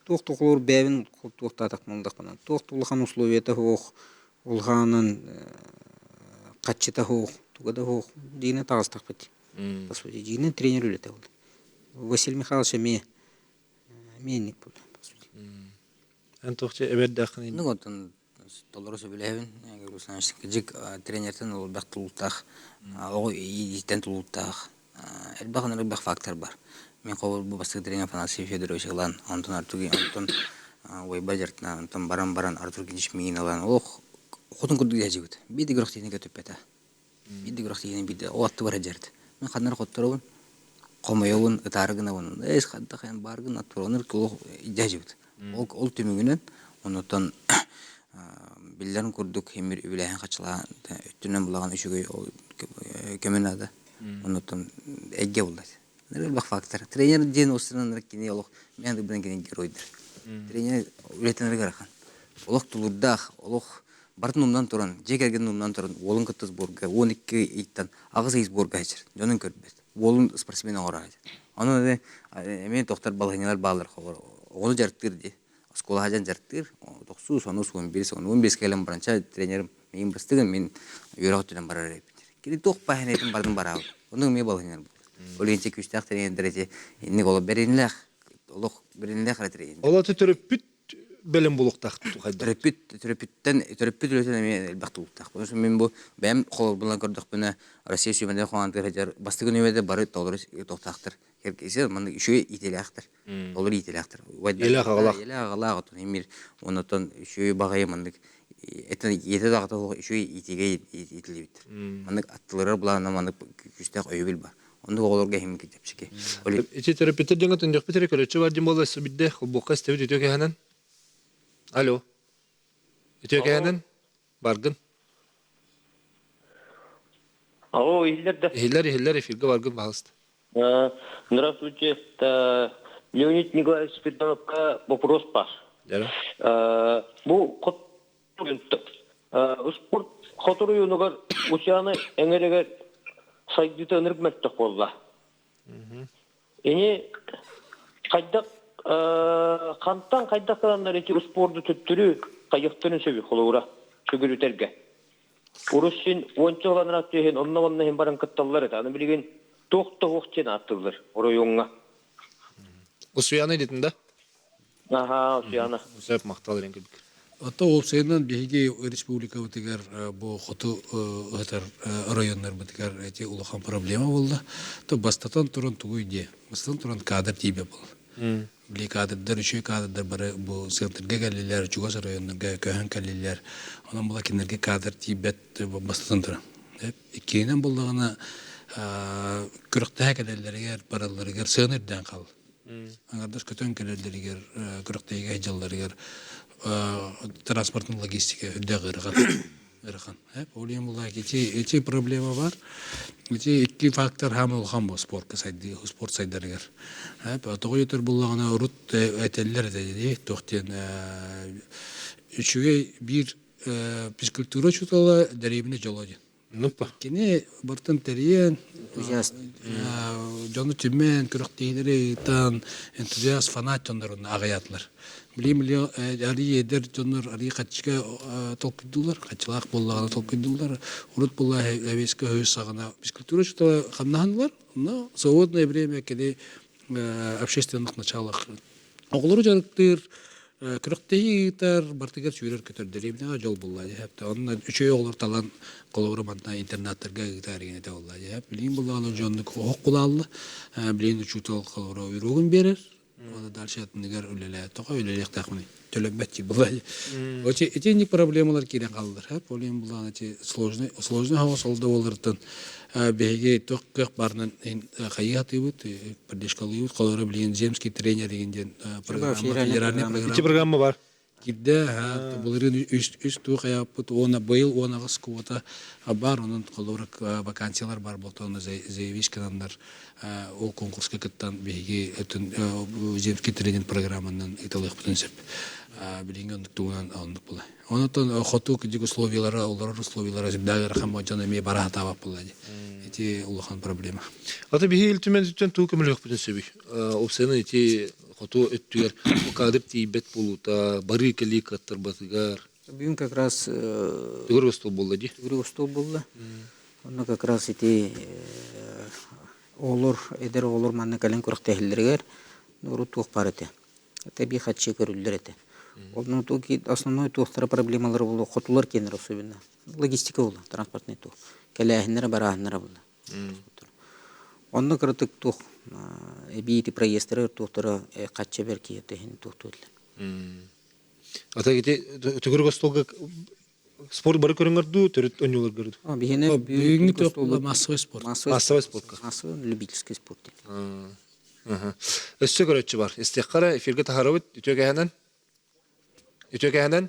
Тоқтоқлар бәвін тоқтатақ молдақ банан. Тоқтолған условията хоқ, олғанын қатшыта хоқ, туғада хоқ, дейіне тағыстақ бәді. По сути, дейіне тренер өлеті болды. Василий Михайлович менник болды. Ан тоқча әбердақын Ну вот он толору сөбіләбін, жик тренертен ол бәқ тұлуттақ, оғы еттен тұлуттақ, әлбәқын бәқ фактор бар. Мен қол бұл бастық тренер Афанасий Федорович алан, онтон Артур онтон ойба жартына, онтон баран Артур Генич мейін алан, ол қотын күрдік дәжігіт. Бейді күріқ дейіне көтіп бәті. Бейді күріқ дейіне бейді, ол атты бар әжерді. Мен қадынар қоттыр оғын, қомайауын, ұтарығын ауын, әйс қадда қайын барғын аттыр оғыныр кілоқ дәжігіт. Ол түмігінен, онтон білдерін күрдік, хемір үбіләйін қачыла, өттінен бұлаған үшігі көмен ады, онтон әгге болады. Бақ фактор. Тренер ден осынан раккене олық, мен дыбынан кенен геройдыр. Тренер үлетенер қарақан. Олық тұлырдақ, олық бартын умнан тұран, жекерген умнан тұран, олың күтті сборға, 12 иттан, ағыз ей сборға әчір, жонын көрбет. Олың спортсмен оғыра әчір. Оны мен тоқтар балғанелер бағылар қоғыр. Оғылы жарықтыр де, скола хажан жарықтыр, 9, 11, 15 кәлем баранша тренерім мен бірістігін мен үйрағы түнен барар әйпіндер. Келі тоқ бәхінетін бардың барағы. Оның мен балғанелер бұл. Олинче күштақ тренердерде инник ол беринлэх олох беринлэх ретрен. Олаты төрөпүт белем булуктак тухайда. Төрөпүттен өлөтөн мен элбакты булуктак. Ошо мен бу бем кол булан көрдүк буна Россия сүймөнде хандар жар бастыгын өйдө бары толор токтактыр. Керкесе мен үшө ителяктыр. Олор ителяктыр. Эле агалак. Эле агалак эмир онотон үшө багай мендик это ете дагы үшө итеге ителебит. Мендик аттылары булан мендик күчтак өйбүл бар. Онда оғыларға хем кетепшіке. Эти терапевтер жаңа түндек бітірі көречі бар дем болайсы бидде, бұққа істеуді өте кәхінен? Алло. Өте кәхінен? Баргын? Алло, ихилерді. Ихилер, эфирге баргын бағысты. Здравствуйте, Леонид Николаевич Спиридоновқа вопрос бар. Бұл спорт қатыры юнығар ұшаны әңерегер сайдыты өніріп мәттік болла. Эне қайдақ, қанттан қайдақ қаданлар еті спорды түттірі қайықтырын сөбі қолуыра, шөгірітерге. Урус сен ончы ғаланыр аттыхен, онна хен баран кытталар еді. Аны білген тоқты оқтен аттылар, орой оңға. Усуяны дедің да? Аха, усуяны. Усуяп мақтал ренгі бікір. Ата ол сайынан беге республика өтігер бұл құты өтір райондар бітігер әте ұлыған проблема болды. То бастатан тұрын тұғы үйде. Бастатан тұрын кадр тейбе болды. Біле кадрдар, үші кадрдар бары бұл сығынтырға кәлелер, Чугас районынға көйін кәлелер. Онан бұла кенерге кадр тейбет бастатан тұрын. Кейінен болдағына күріқтәе кәлелерігер, бараларығер сығынырдан қал. Аңардаш көтен кәлелерігер, күріқтәеге жаларығер, транспортный логистика үдді ғырған. Олейін бұлай эти проблема бар. Эти екі фактор хамы ұлған бұл спорт сайдарығыр. Тоғы етір бұлағына ұрыт әтелілер әтелі тоқтен үшіге бір физкультура чутала дәребіне жолады. Нупа. Кене бартын тәрейен, жоны түмен, күріқтейдері, энтузиаст, фанат жонларын ағаятлар. Білемілі әрі едер жонлар әрі қатшыға толқыдылар, қатшылақ болағына толқыдылар, ұрыт болға әвескі өз сағына физкультура чутала қамнағанылар, свободное время кеде общественных началах. Оғылары жарықтыр, Күрөктеги гитар бартыгар сүрер көтөрдөрөбүнө жол булла хепте. Онна үчөө оглор талан колоруманта интернаттарга гитар генете болла. Билин булланы жонну окулаллы. Билин үчүтөл колоро үйрөгүн берер. Оны дальше атныгар үлеле. Тока үлелек тахмын. Төлөбөт булла. Оче этеник проблемалар кире калдыр. Полем булланы сложный хава солда болыртын. Беге токкак барнан хаятыбыт, поддержкалыбыт, колору билин земский тренер дегенден программа, федеральный программа. Программа бар. Кидде, булырын үст тук япыт, она быйыл, она квота бар, onun колору вакансиялар бар болта, оны заявишканандар, ол конкурска кыттан беге земский тренер программанан италык бүтүнсеп. Билинген туган алынып була. Онотон хоту кидик условиялары, олар условиялары дагы хамоджана ме бара табап була. Эти улахан проблема. Ата бихи илтүмен түтен туу көмөлөк бүтүн сөбү. Опсаны эти хоту өттүгөр кадыр тийбет болута, бары келик аттар батыгар. Бүгүн как раз Түгөр стол болду ди. Түгөр стол болду. Оны как раз эти олор эдер олор манны кален көрөктөлөргөр нуру тук бар эте. Таби хатчы көрүлдөр эте. Onun toki основной тухтара проблемалары болу хотулар кенер особенно. Логистика болу, транспортный тух. Келяхнера барахнера болу. Онны кыртык тух бийти проездтер тухтара катча берки этехин тухтулар. Ата кете түгөр столга спорт бары көрүңөрдү, төрөт ойнолор көрдү. Бигене бүгүнкү топло массовый спорт. Массовый спорт. Массовый любительский спорт. Өссө көрөчү бар. Истеккара эфирге тахарабыт, үтөгөнөн. Үтөгөнөн.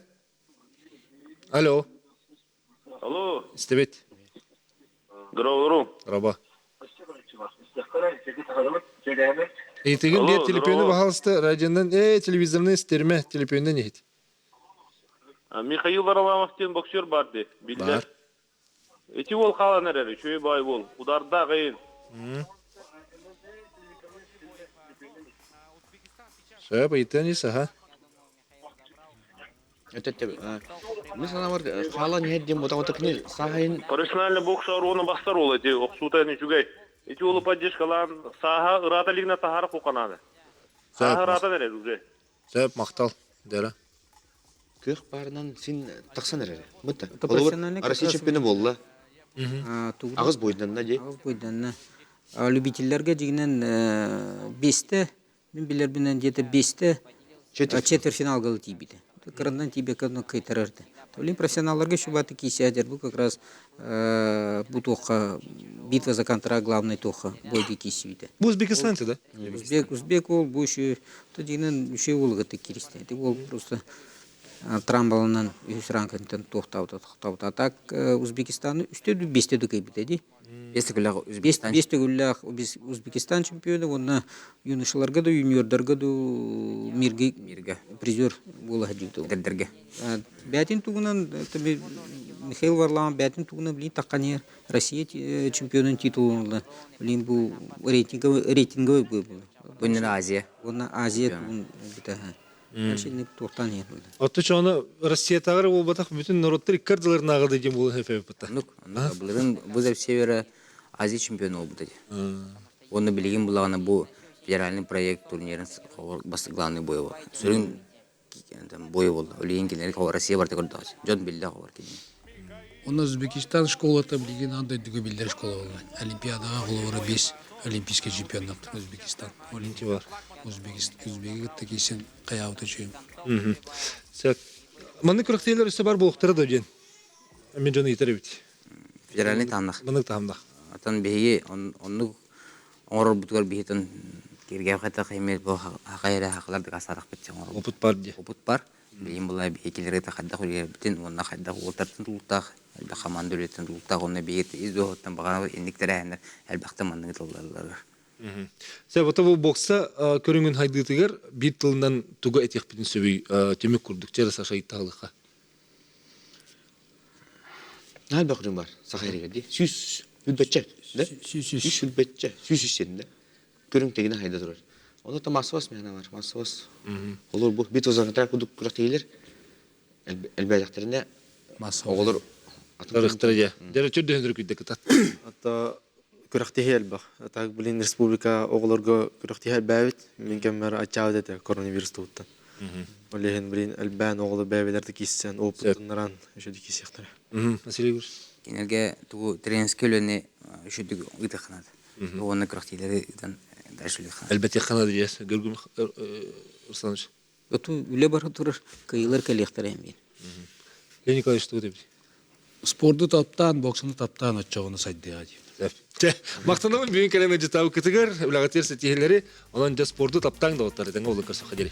Алло. Алло. Истебет. Здорово. Раба. Эйтеген дер телефону бахалысты радиондан, телевизорны стерме телефондан ехет. Михаил Варламовтен боксер барды. Бар. Эти ол қалан әрәрі, шөй бай бол. Ударда қайын. Сөп, айтан есі, ха? Мен сана бар, қала нәдден бұта-бұта сағайын... Профессиональный бокс оны бастар ол, эти оқсутайны жүгай. Эти олы поддержкалан саға ұрата лигна тахары қоқанады. Саға ұрата дәрер уже. Сөп, мақтал, дәрі. Көк барынан сен тақсан әрәрі. Бұтта. Профессиональный Россия чемпионы болды. Ағыз бойданна де. Ағыз бойданна. Любительлерге дегенен 5-те, мен білер бінен деді 5-те четвертьфиналға тейбейді. Қырындан тейбе қырындан қайтарарды. Толин профессионалларға шубаты кейсядер. Бұл как раз бұл тоққа битва за контракт главный тоққа бойды кейсейді. Бұл Узбекистанцы, да? Узбек ол бұл үші, дегенен үші олғыты керісті. Ол просто трамбалынан үз ранкантан тоқтауды. А так Узбекистанны үстеді 5-те дөкей бітеді. 5-те күлләқ Узбекистан чемпионы, онна юношыларға да, юниордарға да мирге призер болы әдерге. Бәтін туғынан, Михаил Варламов бәтін туғынан білін таққанер Россия чемпионын титулын білін бұл рейтинговый бұл. Бұнын Азия. Бұнын Азия туғын бітәға. Отты чоны Россия тағыры ол батақ бүтін народтар иккардыларын ағылды дем болын хәфәбі бұтта. Бұлырын бұзап севері Азия чемпионы ол бұтады. Оны білген бұлағына бұл федеральный проект турнирін басы главный бой бол. Сүрін бой бол. Өлеген кенері қауар Россия барты көрді. Жон білді қауар кенері. Оны Өзбекистан школата білген андай дүгі білдер школа болды. Олимпиадаға қолуыра 5 олимпийский чемпионат Өзбекистан. Олимпия бар. Өзбекітті кейсен қаяуты жүйім. Маны күріктейлер үсті бар болуқтары да өден? Мен жоны етер өбіт. Федеральный тағымдақ. Мынык тағымдақ. Атын бейге, оны оңырыр бұтығар бейетін кергев қайта қаймет бұл хақайыры хақыларды қасарақ бітсен. Опыт бар де. Опыт бар. Білейін бұлай бейкелерге қайдақ өлер бітін, онына қайдақ олтартын тұлықтақ, әлбәқ қаманды өлетін тұлықтақ, онына бейгеті езді оғыттан бағана ендіктері әйінер әлбәқті мандыңы тұлдарларға. Сәп, ота бұл бокса көріңін хайдығытығыр бейт тылынан тұға әтек бітін сөбей темек күрдік, жәрі саша иттағылыққа. Әлбәқ рым бар, сақайрыға де. Сүйс үлбәтчә, сүйс үлбәтчә, сүйс үстен де. Көрің тегіне хайда тұрар. Оны да массовас мәна бар, массовас. Олар бұл бит озаңытар күдік күрақтегілер, әлбәдіқтеріне оғылыр Рықтыры де. Дәрі түрді өндірі күйді күтат. Ата күрақтегі әлбәқ. Ата білін республика оғылырға күрақтегі әлбәвет. Мен кәмір атчауды әді коронавирус тұғыттан. Олеген бірін әлбән оғылы бәбелерді кестен, опытынларан үшеді кесектері. Мәселе көрс. Кенерге тугу тренерский өлөне үшүдүк ыдыханат. Оны крахтилери дальше лихан. Әлбәттә хана дияс. Гөргүм Русланович. Оту үле бара турар кыйлар калектар эмин. Леонид Николаевич что деп? Спортты таптан, боксны таптан отчоғыны сайдыға дейм. Мақтанамын бүгін кәлемет жетауы күтігер, үлағатер сетихелері, онан жа спорты таптаң да оттары, тәңі олы көрсі қадері.